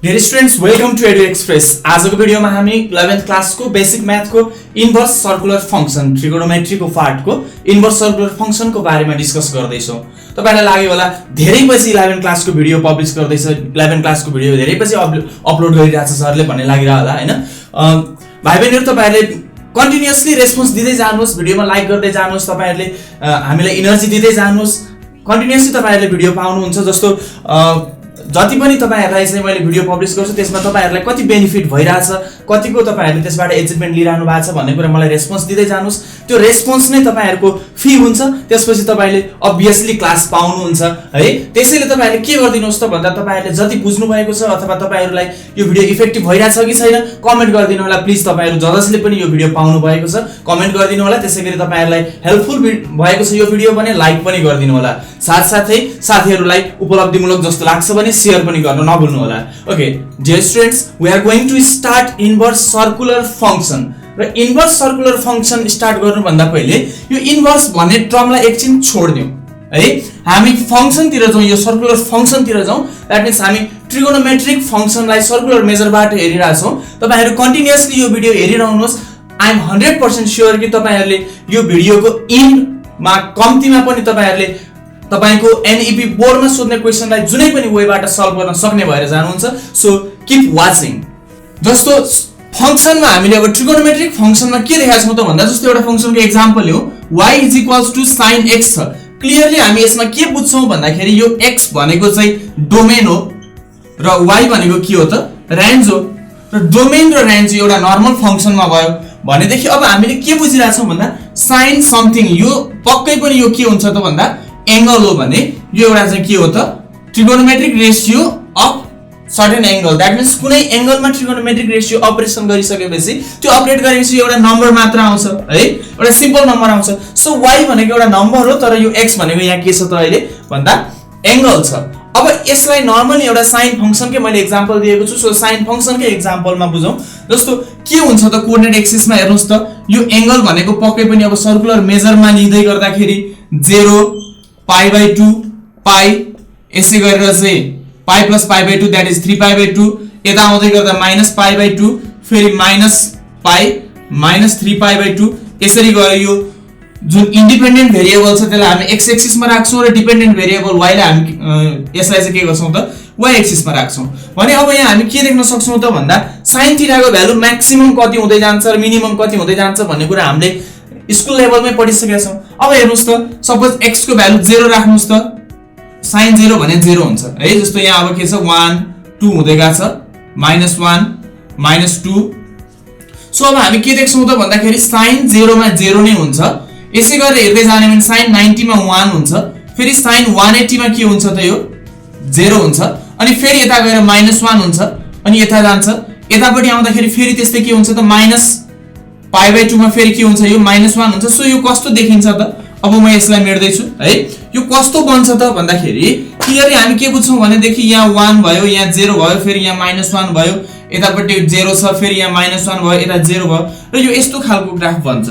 Dear students, welcome to Edu Express. आजको भिडियोमा हामी 11th क्लासको बेसिक म्याथको इन्भर्स सर्कुलर फंक्सन ट्रिगोनोमेट्रीको पार्टको इन्भर्स सर्कुलर फंक्सनको बारेमा डिस्कस गर्दै छौं। तपाईलाई लाग्यो होला धेरै पछि 11th क्लासको भिडियो पब्लिश गर्दैछ, 11th क्लासको भिडियो धेरै पछि अपलोड गरिरहेछ सरले भन्ने लागिरा होला हैन। भाइ बहिनीहरु तपाईहरुले कन्टिन्युअसली रेस्पोन्स दिदै जानुहोस्, भिडियोमा लाइक गर्दै जानुहोस्, तपाईहरुले हामीलाई एनर्जी दिदै जानुहोस्। कन्टिन्युअसली तपाईहरुले भिडियो पाउनुहुन्छ। जस्तो जति पनि तपाईहरुलाई चाहिँ मैले भिडियो पब्लिश गर्छु त्यसमा तपाईहरुलाई कति बेनिफिट भइराछ, कतिको तपाईहरुले त्यसबाट अचिभमेन्ट लिइरानु भएको छ भन्ने कुरा मलाई रेस्पोन्स दिदै जानुहोस्। त्यो रेस्पोन्स नै तपाईहरुको फी हुन्छ। त्यसपछि तपाईले अब्भियसली क्लास पाउनुहुन्छ है। त्यसैले तपाईहरुले के गर्दिनुहोस् त भन्दा तपाईहरुले जति बुझ्नु भएको छ अथवा तपाईहरुलाई यो भिडियो इफेक्टिभ भइराछ कि छैन कमेन्ट गरिदिनु होला। प्लिज तपाईहरु जसले पनि यो भिडियो पाउनु भएको छ कमेन्ट गरिदिनु होला। त्यसैगरी तपाईहरुलाई हेल्पफुल भएको छ यो भिडियो भने लाइक पनि गरिदिनु होला। साथसाथै साथीहरुलाई उपलब्धिमूलक जस्तो लाग्छ भने शेयर पनि गर्न नभुल्नु होला। Okay dear students, we are going to start inverse circular function. र इन्भर्स सर्कुलर फंक्सन स्टार्ट गर्नु भन्दा पहिले यो इन्भर्स भन्ने टर्मलाई एकछिन छोड्दियौ है। हामी फंक्सन तिर जाउँ, यो सर्कुलर फंक्सन तिर जाउँ। दैट मिन्स हामी ट्रिगोनोमेट्रिक फंक्सनलाई सर्कुलर मेजरबाट हेरिरहेछौं। तपाईहरु कन्टिन्युअसली यो भिडियो हेरिरहनुहोस्। आई एम 100% श्योर कि तपाईहरुले यो भिडियोको इन्डमा कम्तिमा पनि तपाईहरुले तपाईको एनईपी बोर्डमा सोध्ने क्वेशनलाई जुनै पनि वेबाट सल्भ गर्न सक्ने भएर जानुहुन्छ। So keep watching. जस्तो फंक्सनमा हामीले अब ट्रिगोनोमेट्रिक फंक्सनमा के देखाएको छौं त भन्दा जस्तो एउटा फंक्सनको एक्जाम्पल लियौ, y = sin x छ। क्लियरली हामी यसमा के बुझ्छौं भन्दाखेरि यो x भनेको चाहिँ डोमेन हो र y भनेको के हो त रेन्ज हो। र डोमेन र रेन्ज एउटा नर्मल फंक्सनमा भयो भनेदेखि अब हामीले के बुझिरा छौं भन्दा sin समथिङ यो पक्कै पनि यो के हुन्छ त भन्दा एंगल हो भने यो एउटा चाहिँ के हो त trigonometric ratio of certain angle. That means कुनै एंगलमा ट्रिगोनोमेट्रिक रेशियो अपरेसन गरिसकेपछि त्यो अपडेट गरेपछि एउटा नम्बर मात्र आउँछ है, एउटा सिम्पल नम्बर आउँछ। सो y भनेको एउटा नम्बर हो तर यो x भनेको यहाँ के छ त अहिले भन्दा एंगल छ। अब यसलाई नर्मली एउटा साइन फंक्सनकै मैले एक्जाम्पल दिएको छु। सो साइन फंक्सनकै एक्जाम्पलमा बुझौं। जस्तो के हुन्छ त कोर्डिनेट एक्सिसमा हेर्नुस् त यो एंगल भनेको पक्कै पनि अब सर्कुलर मेजरमा लिँदै गर्दाखेरि 0 π/2 पाई यसै गरेर चाहिँ पाई + π/2 दैट इज 3π/2 यता आउँदै गर्दा -π/2 फेरि -पाई -3π/2 यसरी गयो। यो जुन इन्डिपेन्डेन्ट भेरिएबल छ त्यसलाई हामी x एक्सिसमा राख्छौं र डिपेन्डेन्ट भेरिएबल y लाई हामी यसलाई चाहिँ के गर्छौं त y एक्सिसमा राख्छौं। भने अब यहाँ हामी के देख्न सक्छौं त भन्दा sin थीटा को भ्यालु म्याक्सिमम कति हुँदै जान्छ र मिनिमम कति हुँदै जान्छ भन्ने कुरा हामीले स्कुल लेभलमै पढिसकेका छौं। अब हेर्नुस् त सपोज x को भ्यालु 0 राख्नुस् त sin 0 भने 0 हुन्छ है। जस्तो यहाँ अब के छ 1 2 हुँदै गछ -1 -2। सो अब हामी के देख्छौं त भन्दाखेरि sin 0 मा 0 नै हुन्छ। यसै गरेर हेर्दै जाने भने sin 90 मा 1 हुन्छ, फेरि sin 180 मा के हुन्छ त यो 0 हुन्छ, अनि फेरि यता गएर -1 हुन्छ, अनि यता जान्छ यतापटि आउँदाखेरि फेरि त्यस्तै के हुन्छ त -π/2 मा फेरि के हुन्छ यो -1 हुन्छ। सो यो कस्तो देखिन्छ त अब म यसलाई मेट्दै छु है। यो कस्तो बन्छ त भन्दाखेरि क्लियरली हामी के बुझ्छौं भने देखि यहाँ 1 भयो, यहाँ 0 भयो, फेरि यहाँ -1 भयो, यतापटि 0 छ, फेरि यहाँ -1 भयो, यता 0 भयो र यो यस्तो खालको ग्राफ बन्छ,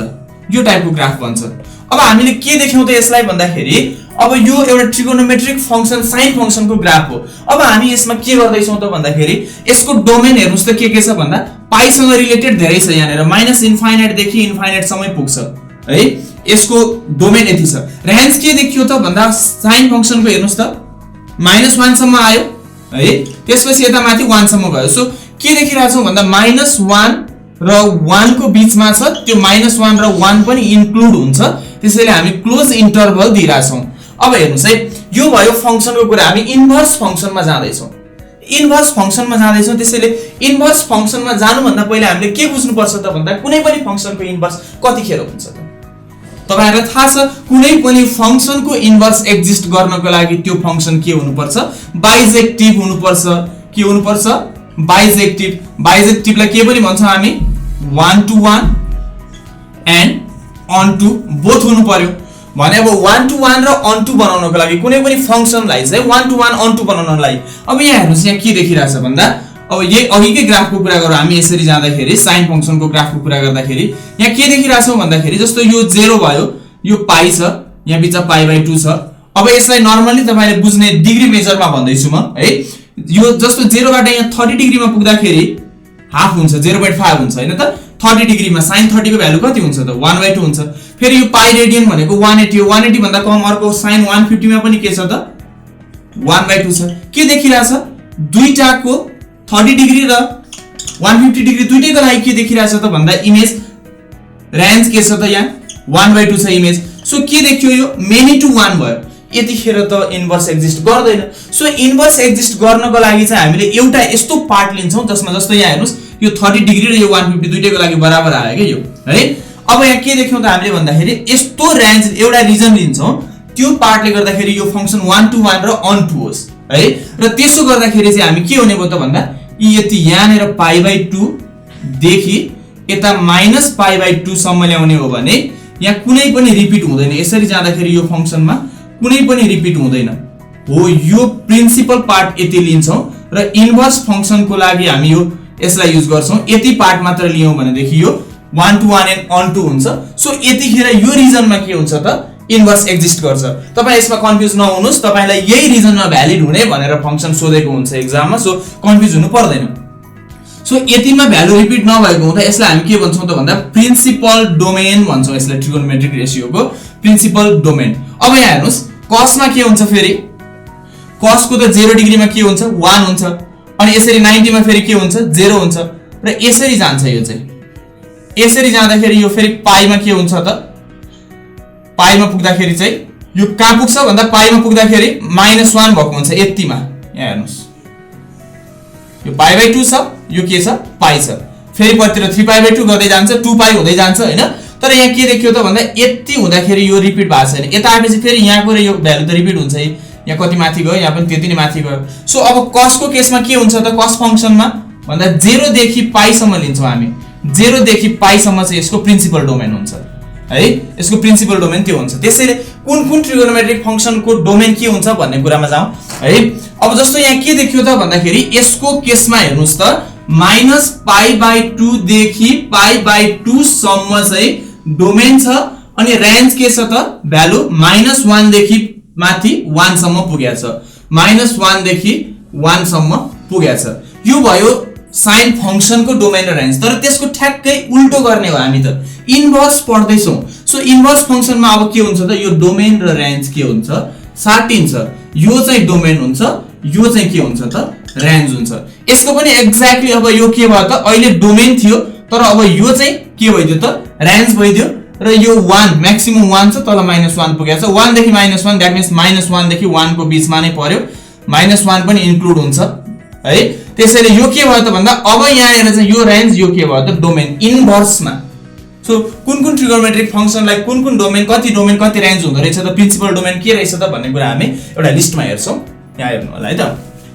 यो टाइपको ग्राफ बन्छ। अब हामीले के देख्यौं त यसलाई भन्दाखेरि अब यो एउटा ट्रिगोनोमेट्रिक फंक्सन साइन फंक्सनको ग्राफ हो। अब हामी यसमा के गर्दै छौं त भन्दाखेरि यसको डोमेन हेर्नुस् त के छ भन्दा पाई सँग रिलेटेड धेरै छ। यहाँनेर -इन्फाइनाइट देखि इन्फाइनाइट सम्म पुग्छ है। यसको डोमेन यति छ। रेन्ज के देखियो त भन्दा साइन फंक्सनको हेर्नुस् त -1 सम्म आयो है, त्यसपछि यता माथि 1 सम्म गयो। सो के देखिरा छौं भन्दा -1 र 1 को बीचमा छ, त्यो -1 र 1 पनि इन्क्लुड हुन्छ। त्यसैले हामी क्लोज इन्टरभल दिइरा छौं। अब हेर्नुस् है, यो भयो फंक्सनको कुरा। हामी इन्भर्स फंक्सनमा जाँदै छौं, इन्भर्स फंक्सनमा जाँदै छौं। त्यसैले इन्भर्स फंक्सनमा जानु भन्दा पहिले हामीले के बुझ्नु पर्छ त भन्दा कुनै पनि फंक्सनको इन्भर्स कतिखेर हुन्छ त तपाईहरुलाई थाहा छ। कुनै पनि फंक्सनको इन्भर्स एक्जिस्ट गर्नको लागि त्यो फंक्सन के हुनुपर्छ बाइजेक्टिभ हुनुपर्छ। के हुनुपर्छ बाइजेक्टिभ। बाइजेक्टिभलाई के पनि भन्छौं हामी 1 to 1 and on to both हुनु पर्यो। भने अब 1 to 1 र on to बनाउनको लागि कुनै पनि फंक्सनलाई चाहिँ 1 to 1 on to बनाउनलाई अब यहाँ हेर्नुस् यहाँ के देखिरा छ भन्दा अब यही अघिकै ग्राफको कुरा गरौँ हामी। यसरी जाँदाखेरि साइन फंक्सनको ग्राफको कुरा गर्दाखेरि यहाँ के देखिरा छौं भन्दाखेरि जस्तो यो 0 भयो, यो पाई छ, यहाँ बीचमा π/2 छ। अब यसलाई नर्मली तपाईले बुझ्ने डिग्री मेजरमा भन्दै छु म है। यो जस्तो 0 बाट यहाँ 30 डिग्रीमा पुग्दाखेरि हाफ हुन्छ 0.5 हुन्छ हैन त 30 डिग्रीमा sin 30 को भ्यालु कति हुन्छ त 1/2 हुन्छ फेरि यो पाइ रेडियन भनेको 180 हो 180 भन्दा कम अर्को sin 150 मा पनि के छ त 1/2 छ के देखिरहेछ दुईटाको 30 डिग्री र 150 डिग्री दुईटैको लागि के देखिरहेछ त भन्दा इमेज रेन्ज के छ त यहाँ 1/2 छ इमेज सो के देखियो यो मेनी टु 1 भयो यतिखेर त इन्भर्स एक्जिस्ट गर्दैन सो इन्भर्स एक्जिस्ट गर्नको लागि चाहिँ हामीले एउटा यस्तो पार्ट लिन्छौं जसमा जस्तो यहाँ हेर्नुस् यो 30 डिग्री र यो 150 दुईटैको लागि बराबर आयो के यो है अब यहाँ के देख्यौं त हामीले भन्दाखेरि यस्तो रेन्ज एउटा रिजन लिन्छौं त्यो पार्टले गर्दाखेरि यो फंक्सन 1 to 1 र अन टु होस् है र त्यसो गर्दाखेरि चाहिँ हामी के हुने भयो त भन्दा यति यहाँनेर π/2 देखि यता -π/2 सम्म ल्याउने हो भने यहाँ कुनै पनि रिपिट हुँदैन यसरी जाँदाखेरि यो फंक्सनमा कुनै पनि रिपिट हुँदैन हो यो प्रिन्सिपल पार्ट यति लिन्छौं र इन्भर्स फंक्सनको लागि हामी यो यसलाई युज गर्छौं यति पार्ट मात्र लियौं भने देखि यो 1 to 1 एन्ड अन टु हुन्छ सो यतिखेर यो रिजनमा के हुन्छ त इन्भर्स एक्जिस्ट गर्छ तपाई यसमा कन्फ्युज नहुनुस् तपाईलाई यही रिजनमा भ्यालिड हुने भनेर फंक्सन सोधेको हुन्छ एक्जाममा सो कन्फ्युज हुनु पर्दैन सो यतिमा भ्यालु रिपिट नभएको हुँदा यसलाई हामी के भन्छौं त भन्दा प्रिन्सिपल डोमेन भन्छौं यसलाई ट्रिगोनोमेट्रिक रेशियोको प्रिन्सिपल डोमेन अब यहाँ हेर्नुस् cos मा के हुन्छ फेरि cos को त 0 डिग्रीमा के हुन्छ 1 हुन्छ अनि यसरी 90 मा फेरि के हुन्छ 0 हुन्छ र यसरी जान्छ यो चाहिँ यसरी जाँदाखेरि यो फेरि पाइ मा के हुन्छ त पाइ मा पुग्दाखेरि चाहिँ यो कहाँ पुग्छ भन्दा पाइ मा पुग्दाखेरि -1 भएको हुन्छ यतिमा यहाँ हेर्नुस् यो π/2 छ यो के छ पाइ छ फेरि पतिर 3π/2 गर्दै जान्छ 2π हुँदै जान्छ हैन तर यहाँ के देखियो त भन्दा यति हुँदाखेरि यो रिपिट भएको छैन यता आएपछि फेरि यहाँको र यो भ्यालु त रिपिट हुन्छ है यहाँ कति माथि गयो यहाँ पनि त्यति नै माथि गयो सो अब cos को केसमा के हुन्छ त cos फंक्सनमा भन्दा 0 देखि पाइ सम्म लिन्छौं हामी 0 देखि पाइ सम्म चाहिँ यसको प्रिन्सिपल डोमेन हुन्छ है यसको प्रिन्सिपल डोमेन त्यो हुन्छ त्यसैले कुन कुन ट्रिगोनोमेट्रिक फंक्सनको डोमेन के हुन्छ भन्ने कुरामा जाउँ है अब जस्तो यहाँ के देखियो त भन्दाखेरि यसको केसमा हेर्नुस् त -π/2 देखि π/2 सम्म चाहिँ डोमेन छ अनि रेन्ज के छ त भ्यालु -1 देखि माथि 1 सम्म पुगेछ -1 देखि 1 सम्म पुगेछ यो भयो साइन फंक्सनको डोमेन र रेन्ज तर त्यसको ठ्याक्कै उल्टो गर्ने हो हामी त इन्भर्स पढ्दै छौं सो इन्भर्स फंक्सनमा अब के हुन्छ त यो डोमेन र रेन्ज के हुन्छ साटिन्छ यो चाहिँ डोमेन हुन्छ यो चाहिँ के हुन्छ त रेन्ज हुन्छ यसको पनि एक्ज्याक्टली अब यो के भयो त अहिले डोमेन थियो तर अब यो चाहिँ के भइदियो त रेन्ज भइदियो र यो 1 म्याक्सिमम 1 छ तल -1 पुगेछ 1 देखि -1 दैट मीन्स -1 देखि 1 को बीचमा नै पर्यो -1 पनि इन्क्लुड हुन्छ है त्यसैले यो के भयो त भन्दा अब यहाँ हेरेर चाहिँ यो रेन्ज यो के भयो त डोमेन इन्भर्समा सो कुन कुन ट्रिगोनोमेट्रिक फंक्सनलाई कुन कुन डोमेन कति रेन्ज हुँदो रहेछ त प्रिन्सिपल डोमेन के रहेछ त भन्ने कुरा हामी एउटा लिस्टमा हेर्छौं यहाँ हेर्नु होला है त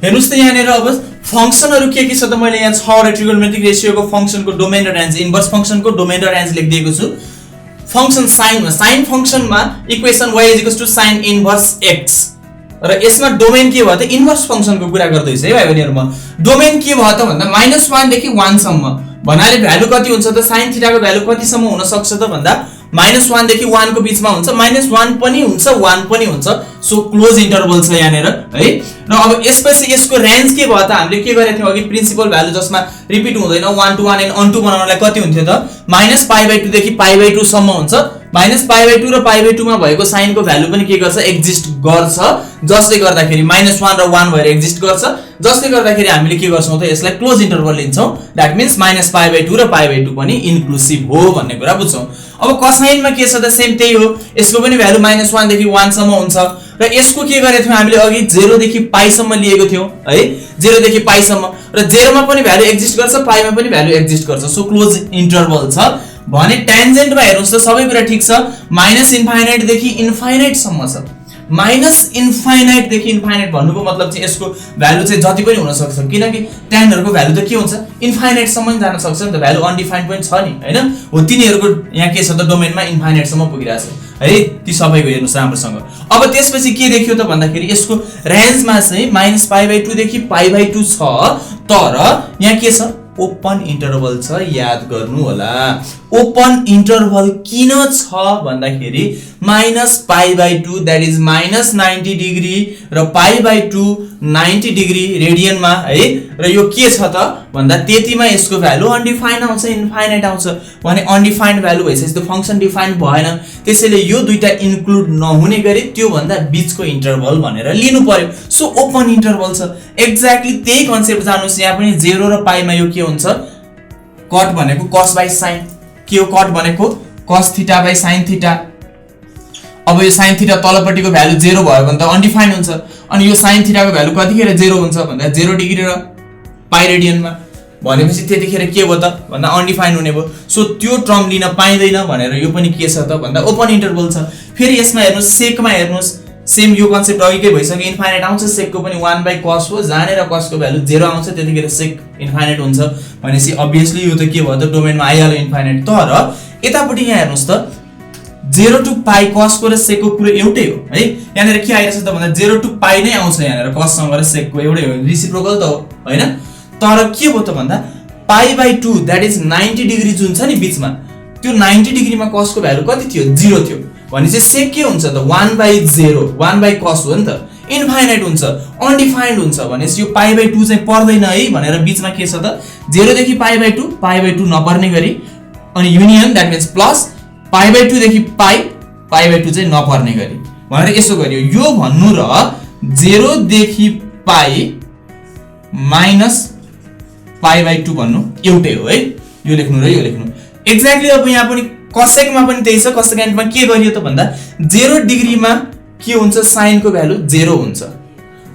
हेर्नुस् त यहाँ नेर अब फंक्सनहरु के छ त मैले यहाँ 6 वटा ट्रिगोनोमेट्रिक रेशियोको फंक्सनको डोमेन र रेन्ज इन्भर्स फंक्सनको डोमेन र रेन्ज लेखिदिएको छु फंक्सन साइन फंक्सनमा equation y sin inverse x र यसमा डोमेन के भयो त इन्भर्स फंक्सनको कुरा गर्दै छ है भाइ बहिनीहरु म डोमेन के भयो त भन्दा -1 देखि 1 सम्म भन्नाले भ्यालु कति हुन्छ त sin थीटा को भ्यालु कति सम्म हुन सक्छ त भन्दा -1 देखि 1 को बीचमा हुन्छ -1 पनि हुन्छ 1 पनि हुन्छ सो क्लोज इन्टरभल छ यहाँ नेर है र अब यसपछि यसको रेन्ज के भयो त हामीले के गरेथ्यौ अघि प्रिन्सिपल भ्यालु जसमा रिपिट हुँदैन 1 to 1 एन्ड अन टु बनाउनलाई कति हुन्थ्यो त -π/2 देखि π/2 सम्म हुन्छ -π/2 र π/2 मा भएको साइन को भ्यालु पनि के गर्छ एक्जिस्ट गर्छ जसले गर्दाखेरि -1 र 1 भएर एक्जिस्ट गर्छ जसले गर्दाखेरि हामीले के गर्छौं त यसलाई क्लोज इन्टरभल लिन्छौं दैट मीन्स -π/2 र π/2 पनि इन्क्लुसिभ हो भन्ने कुरा बुझ्छौं अब कोसाइनमा के छ त सेम त्यही हो यसको पनि भ्यालु -1 देखि 1 सम्म हुन्छ र यसको के गरेथ्यौ हामीले अघि 0 देखि पाइ सम्म लिएको थियौ है 0 देखि पाइ सम्म र 0 मा पनि भ्यालु एक्जिस्ट गर्छ पाइ मा पनि भ्यालु एक्जिस्ट गर्छ सो क्लोज इन्टरभल छ भने टेन्जेन्टमा हेर्नुस् त सबै कुरा ठीक छ -इन्फाइनाइट देखि इन्फाइनाइट सम्म छ -इन्फाइनाइट देखि इन्फाइनाइट भन्नुको मतलब चाहिँ यसको भ्यालु चाहिँ जति पनि हुन सक्छ किनकि tan हरुको भ्यालु त के हुन्छ इन्फाइनाइट सम्म जान सक्छ नि त भ्यालु अनडिफाइन्ड पनि छ नि हैन हो तिनीहरुको यहाँ के छ त डोमेनमा इन्फाइनाइट सम्म पुगिरहेछ है ती सबैको हेर्नुस् राम्रोसँग अब त्यसपछि के देखियो त भन्दाखेरि यसको रेन्जमा चाहिँ -π/2 देखि π/2 छ तर यहाँ के छ ओपन इन्टरभल छ, याद गर्नु होला। ओपन इन्टरभल किन छ भन्दाखेरि -π/2 दैट इज -90 डिग्री र π/2 90 डिग्री रेडियनमा है। र यो के छ त भन्दा त्यतिमा यसको भ्यालु अनडिफाइन्ड आउँछ, इन्फाइनाइट आउँछ भने अनडिफाइन्ड भ्यालु भइसक्यो, त्यो फंक्सन डिफाइन भएन। त्यसैले यो दुईटा इन्क्लुड नहुने गरी त्यो भन्दा बीचको इन्टरभल भनेर लिनु पर्यो। सो ओपन इन्टरभल छ। एक्ज्याक्टली त्यही कन्सेप्ट जानुस्। यहाँ पनि 0 र पाइमा यो के हुन्छ, कट भनेको cos बाइ sin, के हो कट भनेको cos theta by sin theta. अब यो sin थीटा तलपट्टिको भ्यालु 0 भयो भने त अनडिफाइन्ड हुन्छ, अनि यो sin थीटाको भ्यालु कतिखेर 0 हुन्छ भन्दा 0 डिग्री र पाइ रेडियनमा, भनेपछि त्यतिखेर के भयो त भन्दा अनडिफाइन्ड हुने भयो। सो त्यो टर्म लिन पाइदैन भनेर यो पनि के छ त भन्दा ओपन इन्टरभल छ। फेरि यसमा हेर्नुस्, सेकमा हेर्नुस्, सेम यो कन्सेप्ट अघिकै भइसक्यो, इन्फाइनाइट आउँछ, सेकको पनि 1/cos हो, जानेर cos को भ्यालु 0 आउँछ, त्यतिखेर सेक इन्फाइनाइट हुन्छ भनेपछि अब्भियसली यो त के भयो त डोमेनमा आइहाल्यो इन्फाइनाइट। तर यतापट्टि यहाँ हेर्नुस् त 0 to π cos को र sec को कुरा एउटै हो है। यहाँनेर के आइरहेछ त भन्दा 0 to π नै आउँछ, यहाँनेर cos सँग र sec को एउटै हो, रेसिप्रोकल त हो हैन। तर के भयो त भन्दा π/2 दैट इज 90 डिग्री जुन छ नि बीचमा, त्यो 90 डिग्रीमा cos को भ्यालु कति थियो 0 थियो भनेपछि sec के हुन्छ त 1/0 1/cos हो नि त, इन्फाइनाइट हुन्छ, अनडिफाइन्ड हुन्छ भनेपछि यो π/2 चाहिँ पर्दैन है भनेर बीचमा के छ त 0 देखि π/2 नपर्ने गरी, अनि युनियन दैट मिन्स प्लस π/2 देखि π/2 चाहिँ नपर्ने गरी भनेर यसो गरियो। यो भन्नु र 0 देखि π माइनस π/2 भन्नु एउटै हो है। यो लेख्नु र यो लेख्नु एक्ज्याक्टली। अब यहाँ पनि कोसेकमा पनि त्यही छ। कोसेकेन्टमा के गरियो त भन्दा 0 डिग्रीमा के हुन्छ, sin को भ्यालु 0 हुन्छ,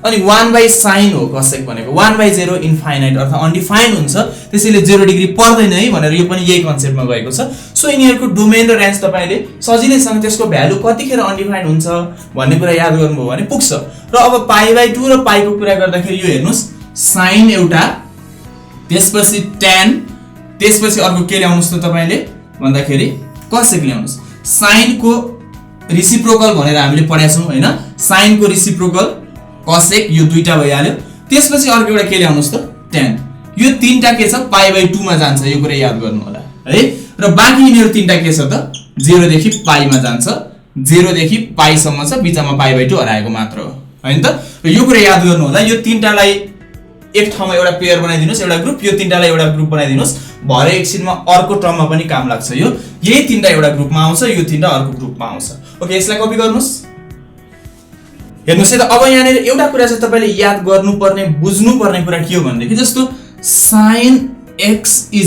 अनि 1/sin हो कोसेक भनेको, 1/0 इन्फाइनाइट अर्थात् अनडिफाइन्ड हुन्छ, त्यसैले 0 डिग्री पर्दैन है भनेर यो पनि यही कन्सेप्टमा गएको छ। सो यिनीहरुको डोमेन र रेन्ज तपाईले सजिलैसँग त्यसको भ्यालु कतिखेर अनडिफाइन्ड हुन्छ भन्ने कुरा याद गर्नुभयो भने पुग्छ। र अब π/2 र π को कुरा गर्दाखेरि यो हेर्नुस्, sin एउटा, त्यसपछि tan, त्यसपछि अर्को के ल्याउनुस् त तपाईले भन्दाखेरि कोसेक ल्याउनुस्। sin को रेसिप्रोकल भनेर हामीले पढ्या छौं हैन, sin को रेसिप्रोकल कोसेक, यो दुईटा भइहाल्यो। त्यसपछि अर्को एउटा के ल्याउनुस् त tan। यो तीनटा के छ π/2 मा जान्छ, यो कुरा याद गर्नु होला है। र बाँकी यिनीहरु तीनटा के छ त 0 देखि π मा जान्छ, 0 देखि π सम्म छ, बीचमा π/2 हराएको मात्र हो हैन त। र यो कुरा याद गर्नु होला। यो तीनटालाई एक ठाउँमा एउटा पेयर बनाइदिनुस्, एउटा ग्रुप, यो तीनटालाई एउटा ग्रुप बनाइदिनुस्, भरे एकछिनमा अर्को टर्ममा पनि काम लाग्छ। यो यही तीनटा एउटा ग्रुपमा आउँछ, यो तीनटा अर्को ग्रुपमा आउँछ। ओके, यसलाई कपी गर्नुस्। हेर्नुस् है त, अब यहाँनेर एउटा कुरा चाहिँ तपाईले याद गर्नुपर्ने, बुझ्नुपर्ने कुरा के हो भन्दाखेरि जस्तो sin x =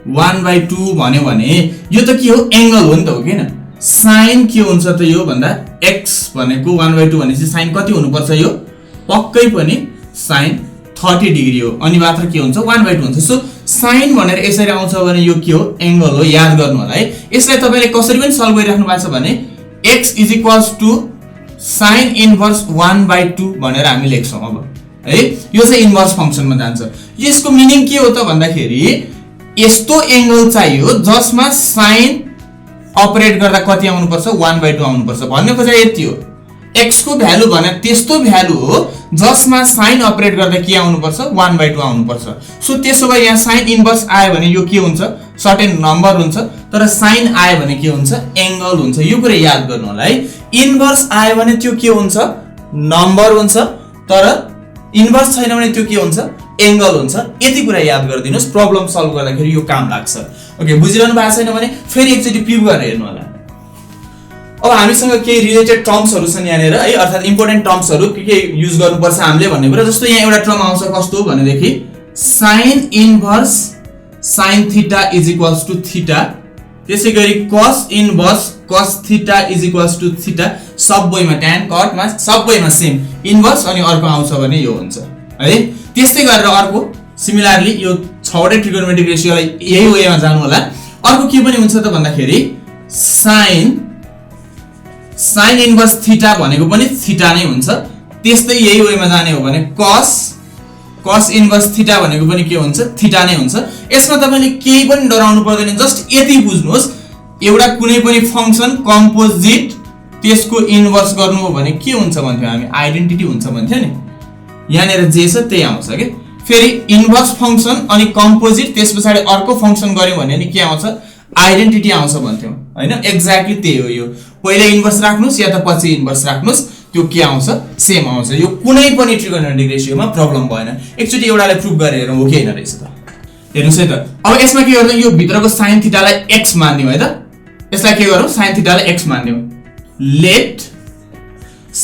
1/2 भन्यो भने यो त के हो, एंगल हो नि त, हो किन? sin के हुन्छ त यो भन्दा x भनेको 1/2 भनेपछि sin कति हुनुपर्छ, यो पक्कै पनि sin 30 डिग्री हो, अनि मात्र के हुन्छ 1/2 हुन्छ। सो sin भनेर यसरी आउँछ भने यो के हो, एंगल हो, याद गर्नु होला है। यसलाई तपाईले कसरी पनि सल्भ गरिराख्नु भएको छ भने x = sin इन्भर्स 1/2 भनेर हामी लेख्छौं अब है। यो चाहिँ इन्भर्स फंक्सनमा जान्छ। यसको मिनिङ के हो त भन्दाखेरि यस्तो एंगल चाहियो जसमा sin अपरेट गर्दा कति आउनु पर्छ, 1/2 आउनु पर्छ भन्ने खोजेको यति हो। x को भ्यालु भने त्यस्तो भ्यालु हो जसमा sin अपरेट गर्दा के आउनु पर्छ, 1/2 आउनु पर्छ। सो त्यसो भए यहाँ sin इन्भर्स आयो भने यो के हुन्छ, सर्टेन नम्बर हुन्छ, तर sin आयो भने के हुन्छ, एंगल हुन्छ। यो कुरा याद गर्नु होला है। इन्भर्स आयो भने त्यो के हुन्छ, नम्बर हुन्छ, तर इन्भर्स छैन भने त्यो के हुन्छ, एंगल हुन्छ। यति कुरा याद गरिदिनुस्, प्रब्लम सल्भ गर्दाखेरि यो काम लाग्छ। ओके, बुझिरहनु भएको छैन भने फेरि एकचोटी प्रिभ गरेर हेर्नु होला। अब हामीसँग केही रिलेटेड टर्म्सहरु छन् यहाँनेर है, अर्थात् इम्पोर्टेन्ट टर्म्सहरु के युज गर्नुपर्छ हामीले भन्ने कुरा। जस्तो यहाँ एउटा टर्म आउँछ कस्तो भनेदेखि sin inverse sin theta = theta, त्यसैगरी cos inverse cos theta = theta, सबैमा tan cot मा सबैमा सेम इन्भर्स, अनि अर्को आउँछ भने यो हुन्छ है। त्यस्तै गरेर अर्को सिमिलरली यो 6 वटै ट्रिगोनोमेट्रिक रेशियोलाई यही वेमा जानु होला। अर्को के पनि हुन्छ त भन्दाखेरि sin इन्भर्स थीटा भनेको पनि थीटा नै हुन्छ। त्यस्तै यही वेमा जाने हो भने cos इन्भर्स थीटा भनेको पनि के हुन्छ, थीटा नै हुन्छ। यसमा तपाईले केही पनि डराउनु पर्दैन, जस्ट यति बुझ्नुहोस्, एउटा कुनै पनि फंक्सन कम्पोजिट त्यसको इन्भर्स गर्नु हो भने के हुन्छ भन्थ्यौ हामी, आइडेन्टिटी हुन्छ भन्थ्यौ नि। यहाँनेर जे छ त्यही आउँछ के। फेरि इन्भर्स फंक्सन अनि कम्पोजिट त्यसपछि अर्को फंक्सन गर्यो भने नि के आउँछ आइडेन्टिटी आउँछ भन्थ्यौ हैन एक्ज्याक्टली त्यही हो यो पहिले इन्भर्स राख्नुस् या त पछि इन्भर्स राख्नुस् त्यो के आउँछ सेम आउँछ यो कुनै पनि ट्रिगोनोमेट्रिक रेशियोमा प्रब्लम भएन एकचोटी एउटाले प्रुफ गरेर हेरौँ हो कि हैन रहेछ त हेर्नुस् है त अब यसमा के गर्नु यो भित्रको sin थीटालाई x मान्दियौ है त यसलाई के गरौँ sin थीटालाई x मान्दियौ let